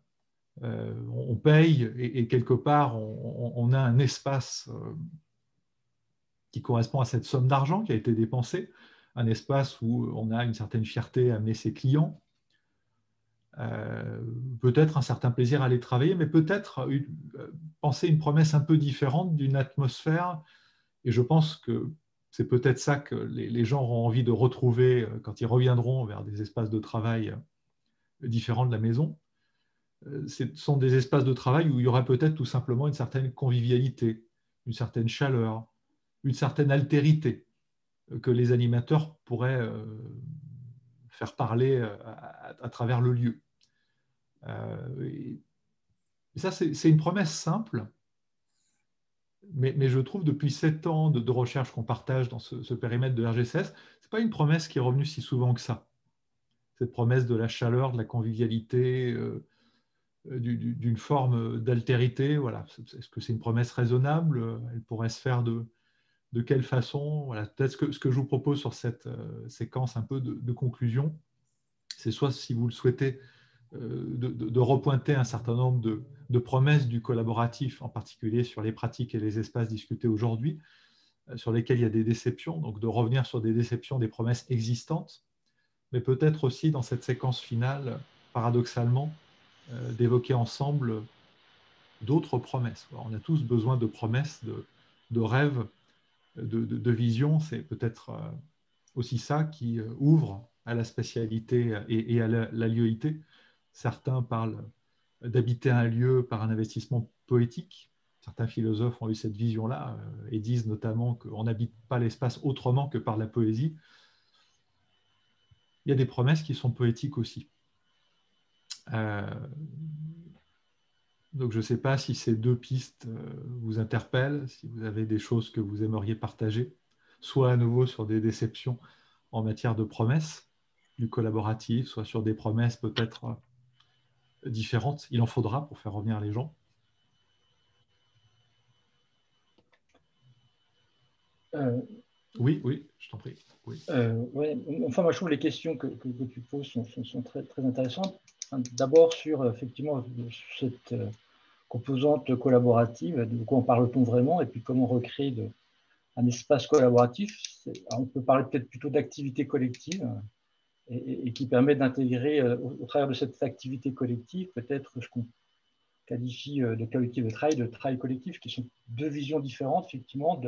S1: On paye et quelque part, on a un espace qui correspond à cette somme d'argent qui a été dépensée, un espace où on a une certaine fierté à amener ses clients, peut-être un certain plaisir à aller travailler, mais peut-être penser une promesse un peu différente d'une atmosphère. Et je pense que c'est peut-être ça que les gens auront envie de retrouver quand ils reviendront vers des espaces de travail différents de la maison. Ce sont des espaces de travail où il y aura peut-être tout simplement une certaine convivialité, une certaine chaleur, une certaine altérité que les animateurs pourraient faire parler à travers le lieu. Et ça, c'est une promesse simple, Mais je trouve depuis 7 ans de recherche qu'on partage dans ce périmètre de RGCS, ce n'est pas une promesse qui est revenue si souvent que ça. Cette promesse de la chaleur, de la convivialité, d'une forme d'altérité. Voilà. Est-ce que c'est une promesse raisonnable? Elle pourrait se faire de quelle façon? Voilà. Peut-être ce que je vous propose sur cette séquence un peu de conclusion, c'est soit, si vous le souhaitez, de repointer un certain nombre de promesses du collaboratif, en particulier sur les pratiques et les espaces discutés aujourd'hui, sur lesquels il y a des déceptions, donc de revenir sur des déceptions des promesses existantes, mais peut-être aussi dans cette séquence finale, paradoxalement, d'évoquer ensemble d'autres promesses. Alors, on a tous besoin de promesses, de rêves, de visions. C'est peut-être aussi ça qui ouvre à la spatialité et à la lieuité. Certains parlent d'habiter un lieu par un investissement poétique. Certains philosophes ont eu cette vision-là et disent notamment qu'on n'habite pas l'espace autrement que par la poésie. Il y a des promesses qui sont poétiques aussi. Donc je ne sais pas si ces deux pistes vous interpellent, si vous avez des choses que vous aimeriez partager, soit à nouveau sur des déceptions en matière de promesses du collaboratif, soit sur des promesses peut-être différentes. Il en faudra pour faire revenir les gens. Oui, je t'en prie. Oui.
S4: Ouais. Enfin, moi, je trouve les questions que tu poses sont très, très intéressantes. Enfin, d'abord, sur effectivement cette composante collaborative, de quoi en parle-t-on vraiment, et puis comment recréer un espace collaboratif. On peut parler peut-être plutôt d'activité collective, et qui permet d'intégrer, au travers de cette activité collective, peut-être ce qu'on qualifie de collectif de travail collectif, qui sont deux visions différentes, effectivement,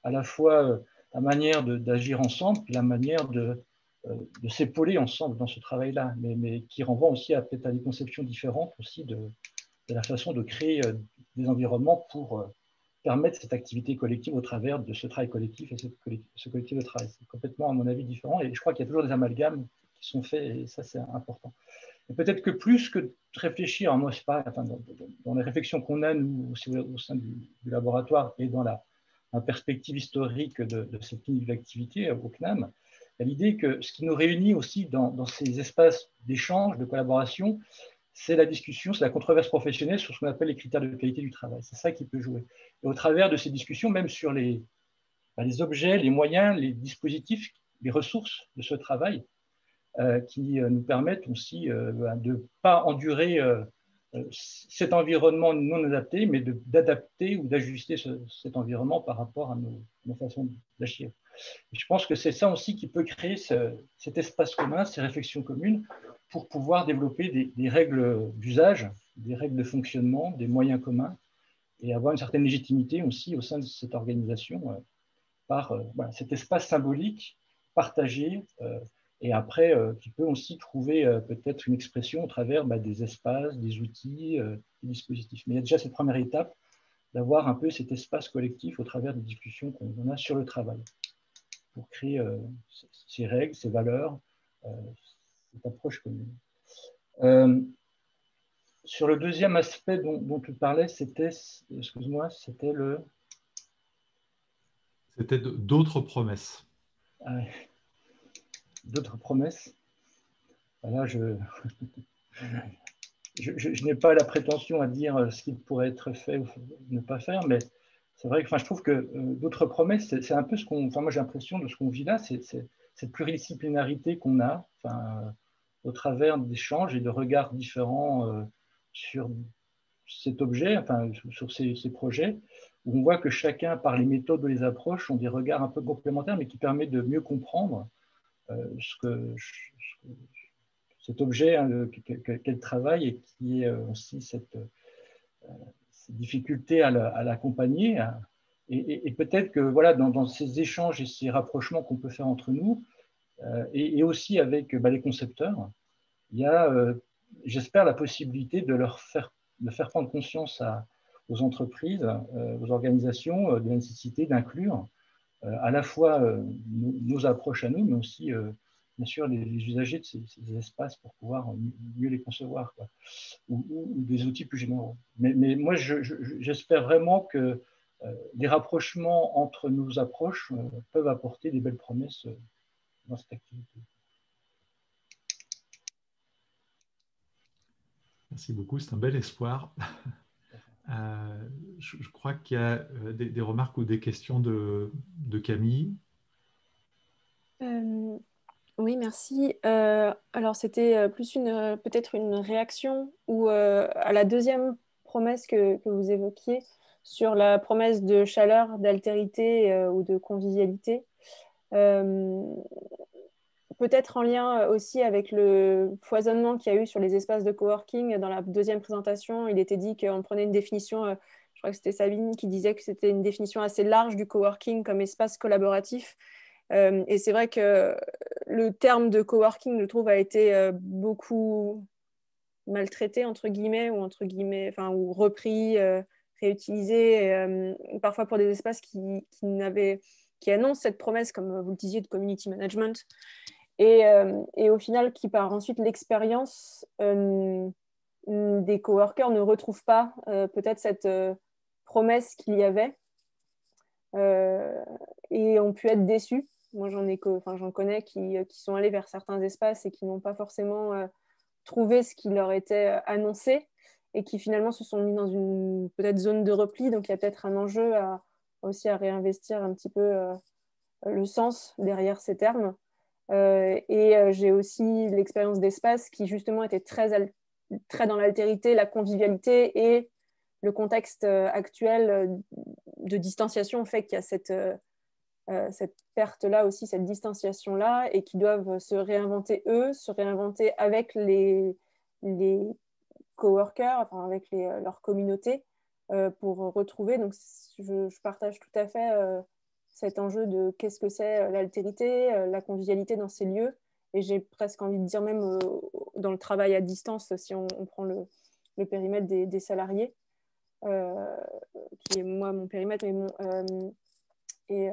S4: à la fois la manière d'agir ensemble, puis la manière de s'épauler ensemble dans ce travail-là, mais qui renvoie aussi peut-être à des conceptions différentes aussi de la façon de créer des environnements pour permettre cette activité collective au travers de ce travail collectif et ce collectif de travail. C'est complètement, à mon avis, différent, et je crois qu'il y a toujours des amalgames qui sont faits, et ça, c'est important. Et peut-être que plus que de réfléchir, moi, je sais pas, enfin, dans les réflexions qu'on a, nous, aussi, au sein du laboratoire, et dans la perspective historique de cette clinique d'activité au CNAM, il y a l'idée que ce qui nous réunit aussi dans ces espaces d'échange, de collaboration, c'est la discussion, c'est la controverse professionnelle sur ce qu'on appelle les critères de qualité du travail. C'est ça qui peut jouer. Et au travers de ces discussions, même sur les objets, les moyens, les dispositifs, les ressources de ce travail, qui nous permettent aussi de ne pas endurer cet environnement non adapté, mais d'adapter ou d'ajuster cet environnement par rapport à nos façons d'agir. Je pense que c'est ça aussi qui peut créer cet espace commun, ces réflexions communes, pour pouvoir développer des règles d'usage, des règles de fonctionnement, des moyens communs, et avoir une certaine légitimité aussi au sein de cette organisation par voilà, cet espace symbolique partagé, et après qui peut aussi trouver peut-être une expression au travers des espaces, des outils, des dispositifs. Mais il y a déjà cette première étape d'avoir un peu cet espace collectif au travers des discussions qu'on a sur le travail, pour créer ces règles, ces valeurs, cette approche commune. Sur le deuxième aspect dont tu parlais, c'était, excuse-moi, c'était le...
S1: C'était d'autres promesses.
S4: D'autres promesses. Là, je n'ai pas la prétention à dire ce qui pourrait être fait ou ne pas faire, mais c'est vrai que je trouve que d'autres promesses, c'est un peu ce qu'on... Enfin, moi, j'ai l'impression de ce qu'on vit là, c'est cette pluridisciplinarité qu'on a, au travers d'échanges et de regards différents sur cet objet, sur ces projets, où on voit que chacun, par les méthodes ou les approches, ont des regards un peu complémentaires, mais qui permettent de mieux comprendre cet objet qu'elle travaille, et qui est aussi cette difficulté à l'accompagner. Et peut-être que voilà, dans ces échanges et ces rapprochements qu'on peut faire entre nous, et aussi avec les concepteurs, il y a, j'espère, la possibilité de faire prendre conscience aux entreprises, aux organisations, de la nécessité d'inclure à la fois nos approches à nous, mais aussi, bien sûr, les usagers de ces espaces pour pouvoir mieux les concevoir, ou des outils plus généraux. Mais moi, j'espère vraiment que des rapprochements entre nos approches peuvent apporter des belles promesses dans cette activité.
S1: Merci beaucoup, c'est un bel espoir. Je crois qu'il y a des remarques ou des questions de Camille.
S10: Oui, merci. Alors, c'était plus peut-être une réaction ou à la deuxième promesse que vous évoquiez sur la promesse de chaleur, d'altérité ou de convivialité. Peut-être en lien aussi avec le foisonnement qu'il y a eu sur les espaces de coworking. Dans la deuxième présentation, il était dit qu'on prenait une définition, je crois que c'était Sabine qui disait que c'était une définition assez large du coworking comme espace collaboratif. Et c'est vrai que le terme de coworking, je trouve, a été beaucoup maltraité, entre guillemets, ou repris, réutilisé, parfois pour des espaces qui annoncent cette promesse, comme vous le disiez, de community management. Et au final, qui par ensuite l'expérience des coworkers ne retrouvent pas peut-être cette promesse qu'il y avait et ont pu être déçus. Moi, j'en connais qui sont allés vers certains espaces et qui n'ont pas forcément trouvé ce qui leur était annoncé et qui finalement se sont mis dans une peut-être zone de repli. Donc, il y a peut-être un enjeu aussi à réinvestir un petit peu le sens derrière ces termes. J'ai aussi l'expérience d'espace qui justement était très dans l'altérité, la convivialité et le contexte actuel de distanciation fait qu'il y a cette perte-là aussi, cette distanciation-là et qui doivent se réinventer se réinventer avec les coworkers, enfin avec leur communauté pour retrouver. Donc je partage tout à fait cet enjeu de qu'est-ce que c'est l'altérité, la convivialité dans ces lieux. Et j'ai presque envie de dire même dans le travail à distance, si on prend le périmètre des salariés, qui est moi mon périmètre, mais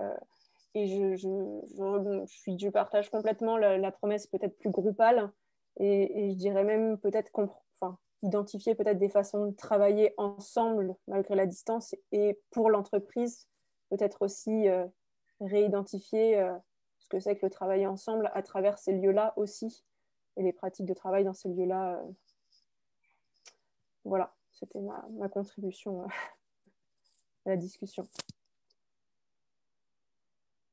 S10: je partage complètement la promesse peut-être plus groupale et je dirais même peut-être identifier peut-être des façons de travailler ensemble malgré la distance et pour l'entreprise peut-être aussi réidentifier ce que c'est que le travailler ensemble à travers ces lieux-là aussi et les pratiques de travail dans ces lieux-là. Voilà, c'était ma contribution à la discussion.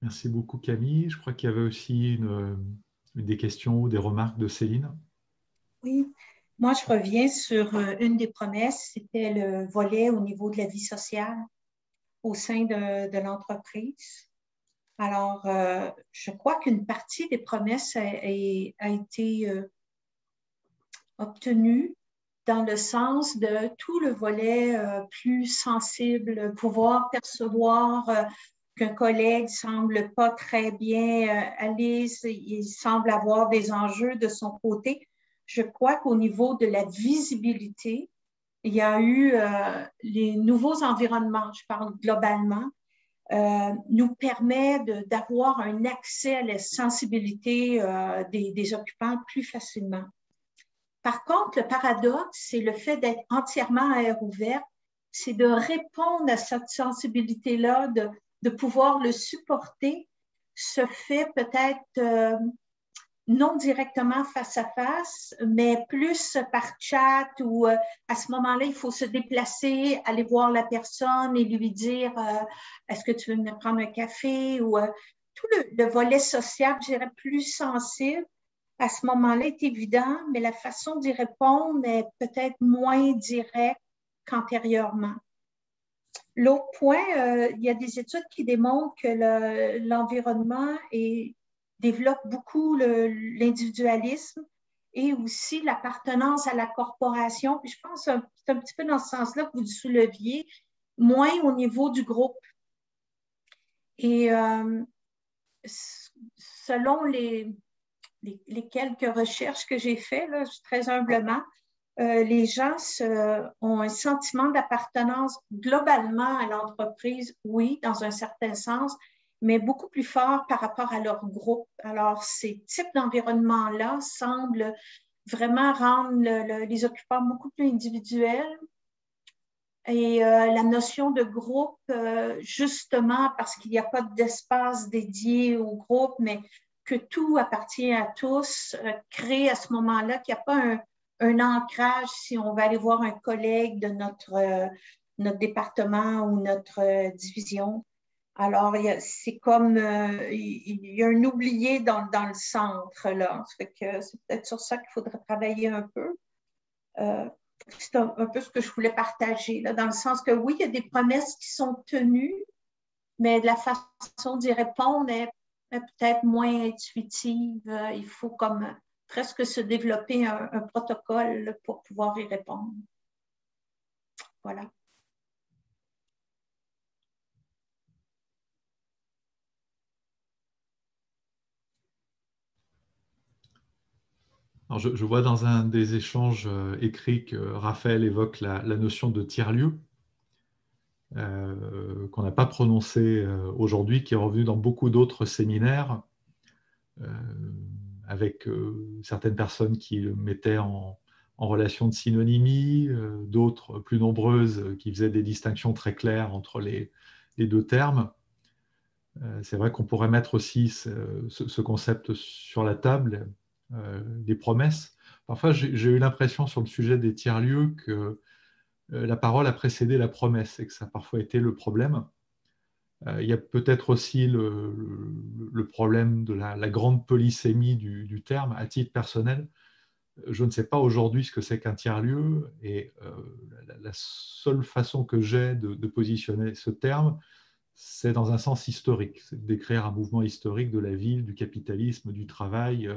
S1: Merci beaucoup Camille. Je crois qu'il y avait aussi des questions ou des remarques de Céline.
S7: Oui, moi je reviens sur une des promesses, c'était le volet au niveau de la vie sociale au sein de l'entreprise. Alors, je crois qu'une partie des promesses a été obtenue dans le sens de tout le volet plus sensible, pouvoir percevoir qu'un collègue semble pas très bien aller, il semble avoir des enjeux de son côté. Je crois qu'au niveau de la visibilité, il y a eu les nouveaux environnements, je parle globalement, nous permet d'avoir un accès à la sensibilité des occupants plus facilement. Par contre, le paradoxe, c'est le fait d'être entièrement à air ouvert, c'est de répondre à cette sensibilité-là, de pouvoir le supporter, se fait peut-être non directement face à face, mais plus par chat ou à ce moment-là, il faut se déplacer, aller voir la personne et lui dire est-ce que tu veux venir prendre un café ou tout le volet social, je dirais, plus sensible. À ce moment-là, est évident, mais la façon d'y répondre est peut-être moins directe qu'antérieurement. L'autre point, il y a des études qui démontrent que l'environnement développe beaucoup l'individualisme et aussi l'appartenance à la corporation. Puis je pense que c'est un petit peu dans ce sens-là que vous souleviez, moins au niveau du groupe. Et selon les quelques recherches que j'ai faites, là, très humblement, les gens ont un sentiment d'appartenance globalement à l'entreprise, oui, dans un certain sens, mais beaucoup plus fort par rapport à leur groupe. Alors, ces types d'environnements-là semblent vraiment rendre les occupants beaucoup plus individuels Et la notion de groupe, justement parce qu'il n'y a pas d'espace dédié au groupe, mais que tout appartient à tous, crée à ce moment-là qu'il n'y a pas un ancrage si on va aller voir un collègue de notre département ou notre division. Alors, c'est comme, il y a un oublié dans le centre, là. Ça fait que c'est peut-être sur ça qu'il faudrait travailler un peu. C'est un peu ce que je voulais partager, là, dans le sens que oui, il y a des promesses qui sont tenues, mais la façon d'y répondre est peut-être moins intuitive. Il faut comme presque se développer un protocole pour pouvoir y répondre. Voilà.
S1: Alors je vois dans un des échanges écrits que Raphaël évoque la notion de tiers-lieu, qu'on n'a pas prononcé aujourd'hui, qui est revenu dans beaucoup d'autres séminaires, avec certaines personnes qui le mettaient en relation de synonymie, d'autres plus nombreuses qui faisaient des distinctions très claires entre les deux termes. C'est vrai qu'on pourrait mettre aussi ce concept sur la table, des promesses. Parfois, j'ai eu l'impression sur le sujet des tiers-lieux que la parole a précédé la promesse et que ça a parfois été le problème. Il y a peut-être aussi le problème de la grande polysémie du terme. À titre personnel, je ne sais pas aujourd'hui ce que c'est qu'un tiers-lieu et la seule façon que j'ai de positionner ce terme, c'est dans un sens historique, c'est de décrire un mouvement historique de la ville, du capitalisme, du travail.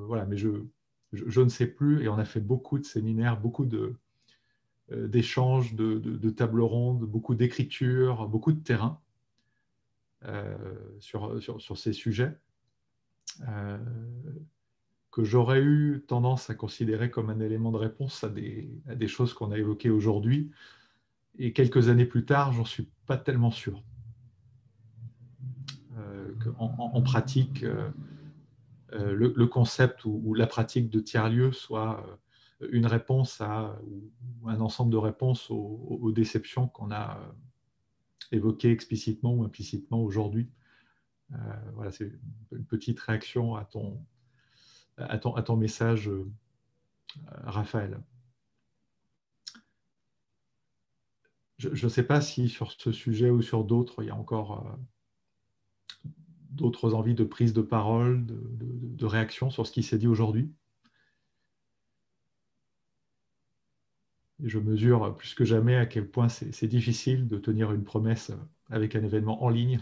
S1: Voilà, mais je ne sais plus, et on a fait beaucoup de séminaires, beaucoup d'échanges, de tables rondes, beaucoup d'écriture, beaucoup de terrain sur ces sujets, que j'aurais eu tendance à considérer comme un élément de réponse à des choses qu'on a évoquées aujourd'hui. Et quelques années plus tard, j'en suis pas tellement sûr. En pratique, le concept ou la pratique de tiers-lieu soit une réponse ou un ensemble de réponses aux déceptions qu'on a évoquées explicitement ou implicitement aujourd'hui. Voilà, c'est une petite réaction à ton message, Raphaël. Je ne sais pas si sur ce sujet ou sur d'autres, il y a encore d'autres envies de prise de parole, de réaction sur ce qui s'est dit aujourd'hui. Et je mesure plus que jamais à quel point c'est difficile de tenir une promesse avec un événement en ligne.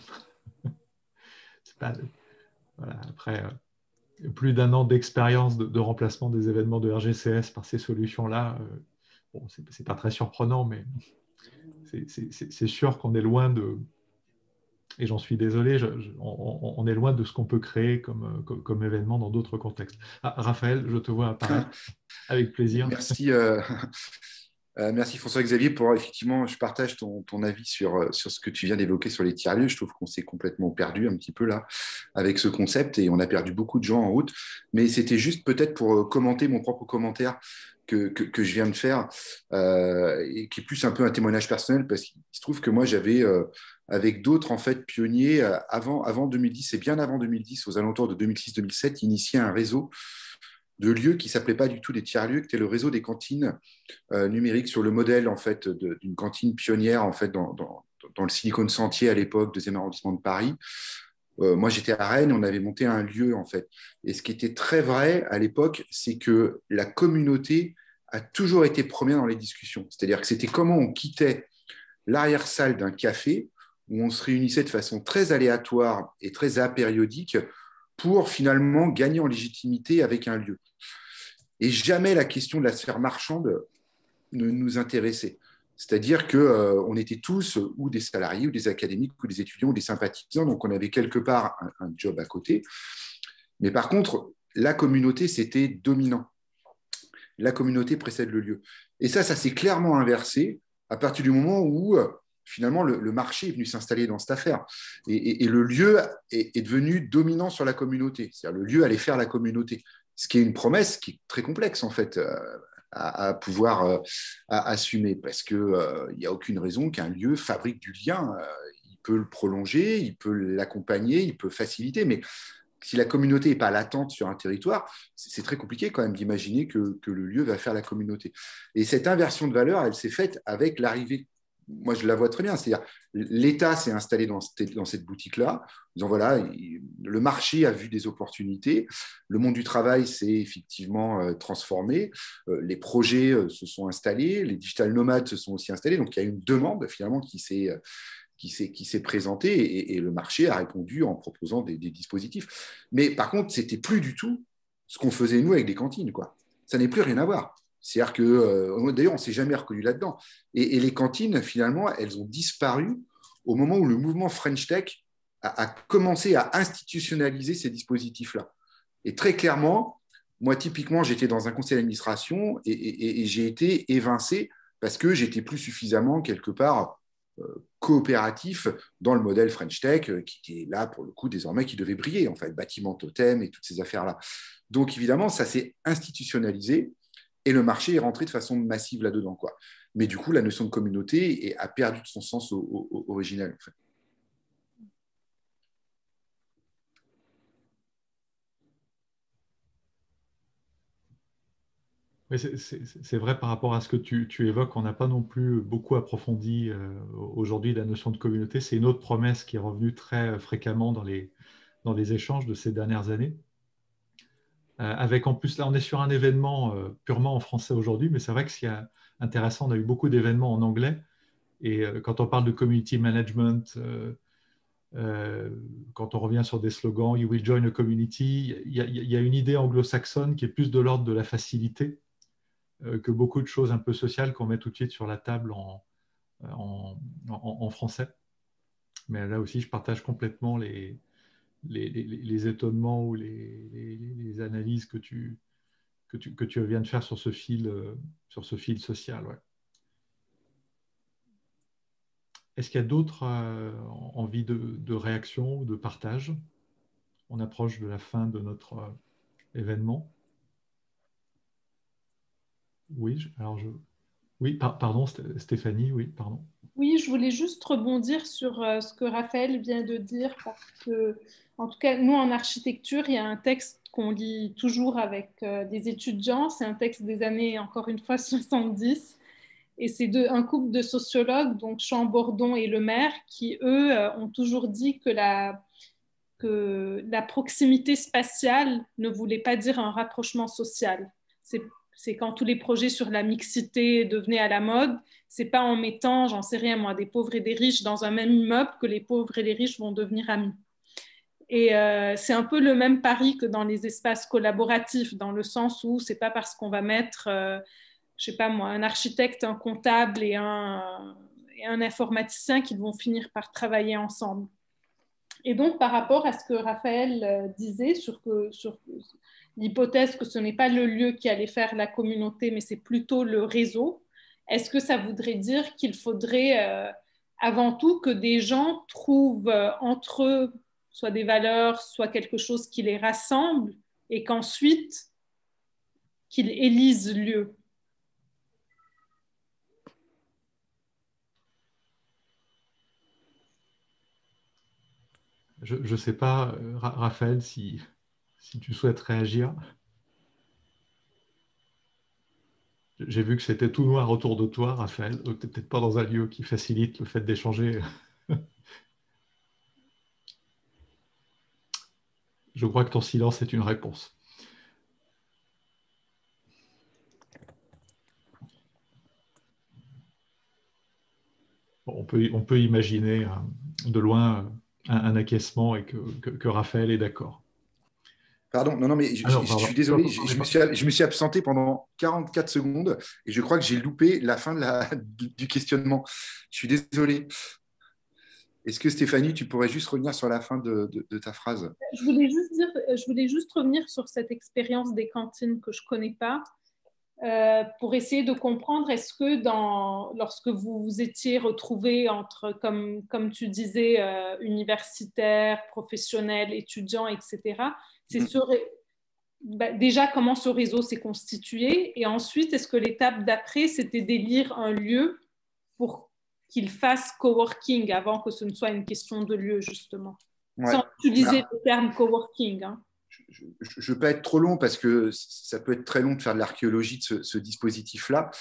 S1: Voilà, après plus d'un an d'expérience de remplacement des événements de RGCS par ces solutions-là, bon, c'est pas très surprenant, mais c'est sûr qu'on est loin de... Et j'en suis désolé, on est loin de ce qu'on peut créer comme événement dans d'autres contextes. Ah, Raphaël, je te vois apparaître avec plaisir.
S12: Merci, merci François-Xavier pour effectivement, je partage ton avis sur ce que tu viens d'évoquer sur les tiers-lieux. Je trouve qu'on s'est complètement perdu un petit peu là avec ce concept et on a perdu beaucoup de gens en route. Mais c'était juste peut-être pour commenter mon propre commentaire que je viens de faire et qui est plus un peu un témoignage personnel parce qu'il se trouve que moi j'avais avec d'autres en fait pionniers avant 2010 et bien avant 2010, aux alentours de 2006-2007, initié un réseau de lieux qui ne s'appelait pas du tout des tiers-lieux, qui était le réseau des cantines numériques sur le modèle en fait, d'une cantine pionnière en fait, dans le Silicon Sentier à l'époque, 2e arrondissement de Paris. Moi, j'étais à Rennes, on avait monté un lieu en fait. Et ce qui était très vrai à l'époque, c'est que la communauté a toujours été première dans les discussions. C'est-à-dire que c'était comment on quittait l'arrière-salle d'un café où on se réunissait de façon très aléatoire et très apériodique pour finalement gagner en légitimité avec un lieu. Et jamais la question de la sphère marchande ne nous intéressait. C'est-à-dire qu'on était tous ou des salariés, ou des académiques, ou des étudiants, ou des sympathisants, donc on avait quelque part un job à côté. Mais par contre, la communauté, c'était dominant. La communauté précède le lieu. Et ça s'est clairement inversé à partir du moment où finalement le marché est venu s'installer dans cette affaire. Et le lieu est devenu dominant sur la communauté. C'est-à-dire le lieu allait faire la communauté. Ce qui est une promesse qui est très complexe en fait. à pouvoir assumer, parce qu'il n'y a aucune raison qu'un lieu fabrique du lien. Il peut le prolonger, il peut l'accompagner, il peut faciliter, mais si la communauté n'est pas latente sur un territoire, c'est très compliqué quand même d'imaginer que le lieu va faire la communauté. Et cette inversion de valeur, elle s'est faite avec l'arrivée. Moi, je la vois très bien. C'est-à-dire, l'État s'est installé dans cette boutique-là, en disant voilà, le marché a vu des opportunités, le monde du travail s'est effectivement transformé, les projets se sont installés, les digital nomades se sont aussi installés. Donc, il y a une demande finalement qui s'est présentée et le marché a répondu en proposant des dispositifs. Mais par contre, ce n'était plus du tout ce qu'on faisait nous avec des cantines, quoi. Ça n'est plus rien à voir. C'est-à-dire que, d'ailleurs, on ne s'est jamais reconnu là-dedans. Et les cantines, finalement, elles ont disparu au moment où le mouvement French Tech a commencé à institutionnaliser ces dispositifs-là. Et très clairement, moi, typiquement, j'étais dans un conseil d'administration et j'ai été évincé parce que j'étais plus suffisamment, quelque part, coopératif dans le modèle French Tech, qui était là, pour le coup, désormais, qui devait briller, en fait, bâtiment totem et toutes ces affaires-là. Donc, évidemment, ça s'est institutionnalisé. Et le marché est rentré de façon massive là-dedans, quoi. Mais du coup, la notion de communauté a perdu de son sens originel, en fait.
S1: Oui, c'est vrai par rapport à ce que tu évoques, on n'a pas non plus beaucoup approfondi aujourd'hui la notion de communauté. C'est une autre promesse qui est revenue très fréquemment dans les échanges de ces dernières années. Avec en plus, là, on est sur un événement purement en français aujourd'hui, mais c'est vrai que ce qui est intéressant, on a eu beaucoup d'événements en anglais. Et quand on parle de community management, quand on revient sur des slogans, you will join a community, il y a une idée anglo-saxonne qui est plus de l'ordre de la facilité que beaucoup de choses un peu sociales qu'on met tout de suite sur la table en français. Mais là aussi, je partage complètement les étonnements ou les analyses que tu viens de faire sur ce fil social. Ouais. Est-ce qu'il y a d'autres envies de réaction ou de partage? On approche de la fin de notre événement. Oui, oui, pardon, Stéphanie, oui, pardon.
S9: Oui, je voulais juste rebondir sur ce que Raphaël vient de dire, parce que, en tout cas, nous, en architecture, il y a un texte qu'on lit toujours avec des étudiants. C'est un texte des années, encore une fois, 70. Et c'est un couple de sociologues, donc Chambordon et Lemaire, qui, eux, ont toujours dit que la proximité spatiale ne voulait pas dire un rapprochement social. C'est quand tous les projets sur la mixité devenaient à la mode, c'est pas en mettant, j'en sais rien moi, des pauvres et des riches dans un même immeuble que les pauvres et les riches vont devenir amis. Et c'est un peu le même pari que dans les espaces collaboratifs, dans le sens où c'est pas parce qu'on va mettre, je sais pas moi, un architecte, un comptable et un informaticien qu'ils vont finir par travailler ensemble. Et donc, par rapport à ce que Raphaël disait sur l'hypothèse que ce n'est pas le lieu qui allait faire la communauté, mais c'est plutôt le réseau, est-ce que ça voudrait dire qu'il faudrait avant tout que des gens trouvent entre eux soit des valeurs, soit quelque chose qui les rassemble, et qu'ensuite qu'ils élisent lieu?
S1: Je ne sais pas, Raphaël, si tu souhaites réagir. J'ai vu que c'était tout noir autour de toi, Raphaël. Tu n'es peut-être pas dans un lieu qui facilite le fait d'échanger. Je crois que ton silence est une réponse. Bon, on peut imaginer de loin un acquiescement et que Raphaël est d'accord.
S12: Pardon, non, mais je suis désolé, je me suis absenté pendant 44 secondes et je crois que j'ai loupé la fin du questionnement. Je suis désolé. Est-ce que Stéphanie, tu pourrais juste revenir sur la fin de ta phrase?
S9: Je voulais juste revenir sur cette expérience des cantines que je ne connais pas, pour essayer de comprendre, est-ce que lorsque vous vous étiez retrouvés entre, comme tu disais, universitaires, professionnels, étudiants, etc., déjà comment ce réseau s'est constitué, et ensuite, est-ce que l'étape d'après, c'était d'élire un lieu pour qu'il fasse coworking avant que ce ne soit une question de lieu, justement, sans utiliser le terme coworking, hein.
S12: Je ne veux pas être trop long parce que ça peut être très long de faire de l'archéologie de ce dispositif-là.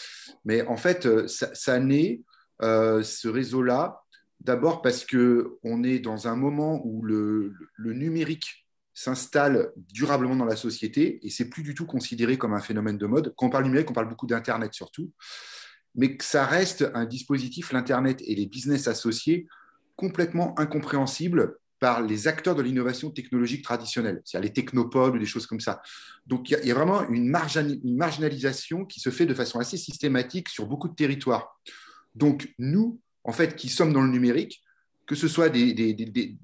S12: Mais en fait, ça naît, ce réseau-là, d'abord parce qu'on est dans un moment où le numérique s'installe durablement dans la société et c'est plus du tout considéré comme un phénomène de mode. Quand on parle numérique, on parle beaucoup d'Internet surtout, mais que ça reste un dispositif, l'Internet et les business associés, complètement incompréhensibles par les acteurs de l'innovation technologique traditionnelle, c'est-à-dire les technopoles ou des choses comme ça. Donc, il y a vraiment une marginalisation qui se fait de façon assez systématique sur beaucoup de territoires. Donc, nous, en fait, qui sommes dans le numérique, que ce soit des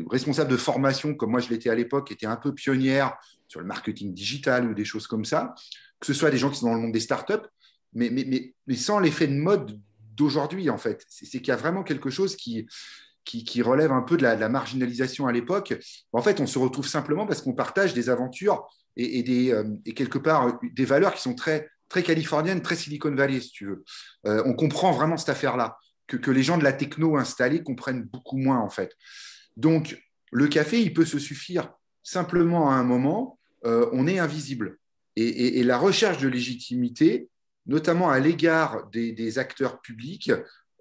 S12: responsables de formation, comme moi je l'étais à l'époque, qui étaient un peu pionnières sur le marketing digital ou des choses comme ça, que ce soit des gens qui sont dans le monde des startups, mais sans l'effet de mode d'aujourd'hui, en fait. C'est qu'il y a vraiment quelque chose qui relève un peu de la marginalisation à l'époque. En fait, on se retrouve simplement parce qu'on partage des aventures et quelque part des valeurs qui sont très, très californiennes, très Silicon Valley, si tu veux. On comprend vraiment cette affaire-là, que les gens de la techno installés comprennent beaucoup moins, en fait. Donc, le café, il peut se suffire simplement à un moment, on est invisible. Et la recherche de légitimité, notamment à l'égard des acteurs publics,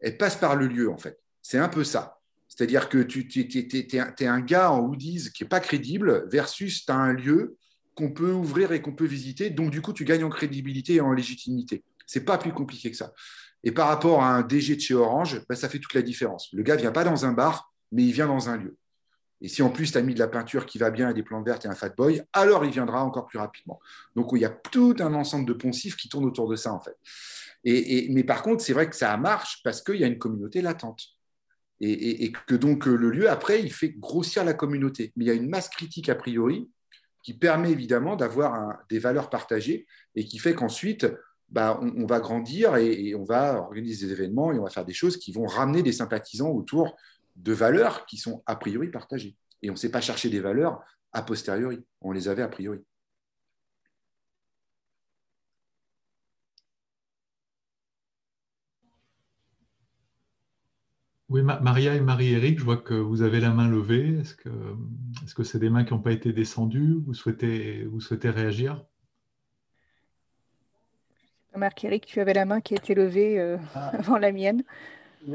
S12: elle passe par le lieu, en fait. C'est un peu ça. C'est-à-dire que tu es un gars en hoodies qui n'est pas crédible versus tu as un lieu qu'on peut ouvrir et qu'on peut visiter. Donc, du coup, tu gagnes en crédibilité et en légitimité. Ce n'est pas plus compliqué que ça. Et par rapport à un DG de chez Orange, ça fait toute la différence. Le gars ne vient pas dans un bar, mais il vient dans un lieu. Et si en plus, tu as mis de la peinture qui va bien et des plantes vertes et un fat boy, alors il viendra encore plus rapidement. Donc, il y a tout un ensemble de poncifs qui tournent autour de ça, en fait. Mais par contre, c'est vrai que ça marche parce qu'il y a une communauté latente. Et que donc le lieu, après, il fait grossir la communauté. Mais il y a une masse critique a priori qui permet évidemment d'avoir des valeurs partagées et qui fait qu'ensuite, on va grandir et on va organiser des événements et on va faire des choses qui vont ramener des sympathisants autour de valeurs qui sont a priori partagées. Et on ne sait pas chercher des valeurs a posteriori, on les avait a priori.
S1: Oui, Maria et Marie-Éric, je vois que vous avez la main levée. Est-ce que c'est des mains qui n'ont pas été descendues? Vous souhaitez réagir?
S3: Marie-Éric, tu avais la main qui a été levée avant la mienne.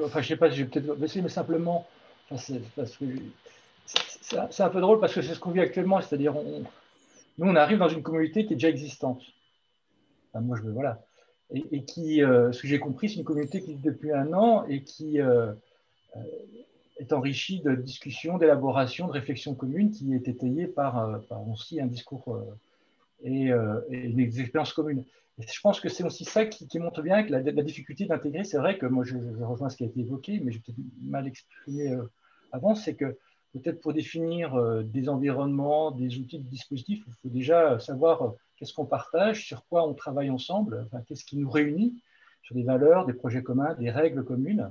S4: Enfin, je ne sais pas si je vais peut-être baisser, mais simplement, c'est un peu drôle parce que c'est ce qu'on vit actuellement, c'est-à-dire nous, on arrive dans une communauté qui est déjà existante. Enfin, moi, voilà. Et qui, ce que j'ai compris, c'est une communauté qui existe depuis 1 an et qui est enrichie de discussions, d'élaborations, de réflexions communes qui est étayée par aussi un discours et une expérience commune. Et je pense que c'est aussi ça qui montre bien que la difficulté d'intégrer, c'est vrai que moi je rejoins ce qui a été évoqué, mais j'ai peut-être mal exprimé avant, c'est que peut-être pour définir des environnements, des outils, des dispositifs, il faut déjà savoir qu'est-ce qu'on partage, sur quoi on travaille ensemble, enfin, qu'est-ce qui nous réunit, sur des valeurs, des projets communs, des règles communes.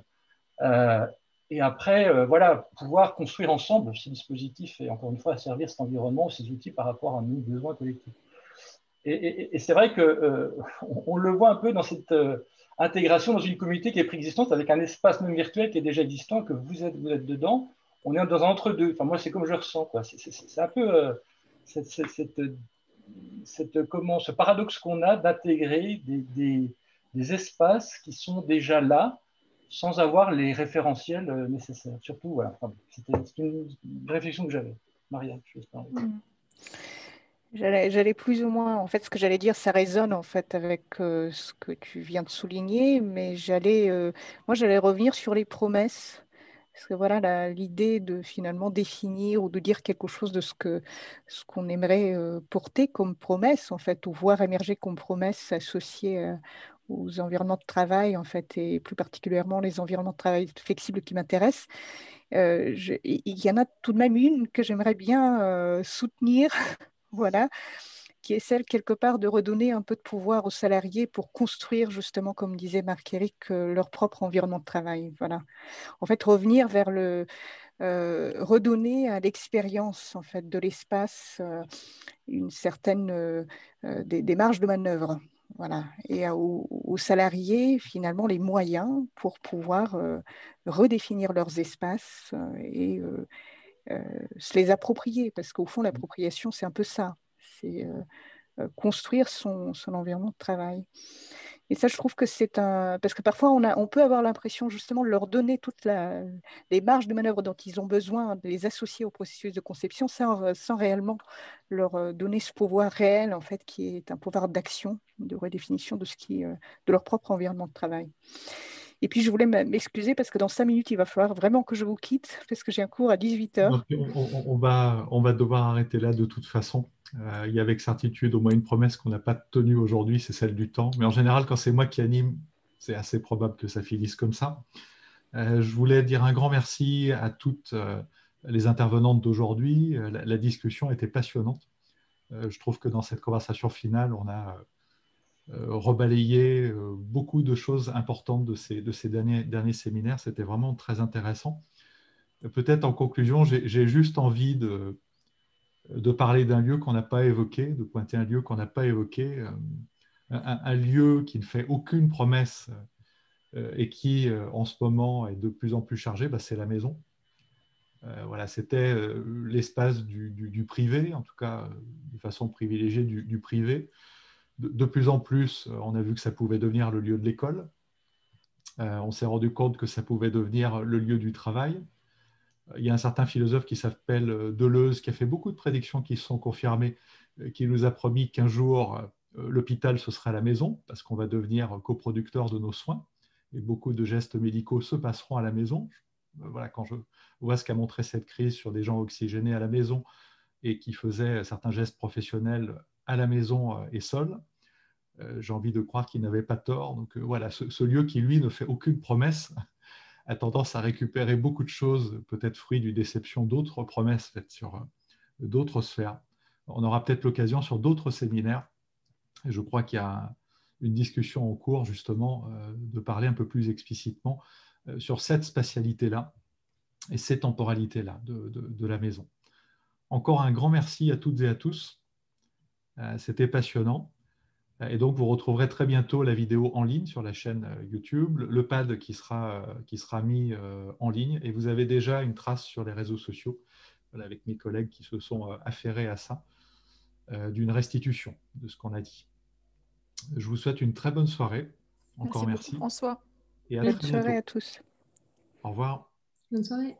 S4: Et après, voilà, pouvoir construire ensemble ces dispositifs et encore une fois servir cet environnement, ces outils par rapport à nos besoins collectifs. Et c'est vrai qu'on le voit un peu dans cette intégration dans une communauté qui est préexistante avec un espace non virtuel qui est déjà existant, que vous êtes dedans. On est dans un entre-deux. Enfin, moi, c'est comme je le ressens, quoi. C'est un peu ce paradoxe qu'on a d'intégrer des espaces qui sont déjà là sans avoir les référentiels nécessaires. Surtout, voilà. Enfin, c'est une réflexion que j'avais. Maria, je vais parler.
S3: J'allais plus ou moins, en fait, ce que j'allais dire, ça résonne en fait avec ce que tu viens de souligner, mais moi, j'allais revenir sur les promesses, parce que voilà, l'idée de finalement définir ou de dire quelque chose de ce qu'on aimerait porter comme promesse, en fait, ou voir émerger comme promesse associée aux environnements de travail, en fait, et plus particulièrement les environnements de travail flexibles qui m'intéressent. Il y en a tout de même une que j'aimerais bien soutenir. Voilà, qui est celle quelque part de redonner un peu de pouvoir aux salariés pour construire justement, comme disait Marc-Éric, leur propre environnement de travail. Voilà. En fait, revenir vers redonner à l'expérience en fait, de l'espace une certaine des marges de manœuvre. Voilà. Et aux salariés, finalement, les moyens pour pouvoir redéfinir leurs espaces et se les approprier. Parce qu'au fond, l'appropriation, c'est un peu ça. C'est construire son environnement de travail. Et ça, je trouve que c'est un... Parce que parfois, on peut avoir l'impression justement de leur donner toutes les marges de manœuvre dont ils ont besoin, de les associer au processus de conception sans réellement leur donner ce pouvoir réel, en fait, qui est un pouvoir d'action, de redéfinition de de leur propre environnement de travail. Et puis, je voulais m'excuser parce que dans 5 minutes, il va falloir vraiment que je vous quitte parce que j'ai un cours à 18h.
S1: Donc, on va devoir arrêter là de toute façon. Il y a avec certitude au moins une promesse qu'on n'a pas tenue aujourd'hui, c'est celle du temps. Mais en général, quand c'est moi qui anime, c'est assez probable que ça finisse comme ça. Je voulais dire un grand merci à toutes les intervenantes d'aujourd'hui. La discussion était passionnante. Je trouve que dans cette conversation finale, on a rebalayé beaucoup de choses importantes de ces derniers séminaires. C'était vraiment très intéressant. Peut-être en conclusion, j'ai juste envie de parler d'un lieu qu'on n'a pas évoqué, de pointer un lieu qu'on n'a pas évoqué, un lieu qui ne fait aucune promesse et qui, en ce moment, est de plus en plus chargé, c'est la maison. Voilà, c'était l'espace du privé, en tout cas de façon privilégiée du privé. De plus en plus, on a vu que ça pouvait devenir le lieu de l'école. On s'est rendu compte que ça pouvait devenir le lieu du travail. Il y a un certain philosophe qui s'appelle Deleuze, qui a fait beaucoup de prédictions qui se sont confirmées, qui nous a promis qu'un jour, l'hôpital, ce sera la maison, parce qu'on va devenir coproducteur de nos soins, et beaucoup de gestes médicaux se passeront à la maison. Voilà, quand je vois ce qu'a montré cette crise sur des gens oxygénés à la maison et qui faisaient certains gestes professionnels à la maison et seuls, j'ai envie de croire qu'il n'avait pas tort. Donc voilà, ce lieu qui, lui, ne fait aucune promesse, a tendance à récupérer beaucoup de choses, peut-être fruit d'une déception d'autres promesses faites sur d'autres sphères. On aura peut-être l'occasion sur d'autres séminaires, et je crois qu'il y a une discussion en cours justement de parler un peu plus explicitement sur cette spatialité-là et ces temporalités-là de la maison. Encore un grand merci à toutes et à tous. C'était passionnant. Et donc, vous retrouverez très bientôt la vidéo en ligne sur la chaîne YouTube, le pad qui sera mis en ligne. Et vous avez déjà une trace sur les réseaux sociaux, voilà, avec mes collègues qui se sont affairés à ça, d'une restitution de ce qu'on a dit. Je vous souhaite une très bonne soirée. Encore merci.
S2: Beaucoup, François.
S1: Et à
S3: Bonne
S1: très
S3: soirée
S1: bientôt.
S3: à tous.
S1: Au revoir.
S8: Bonne soirée.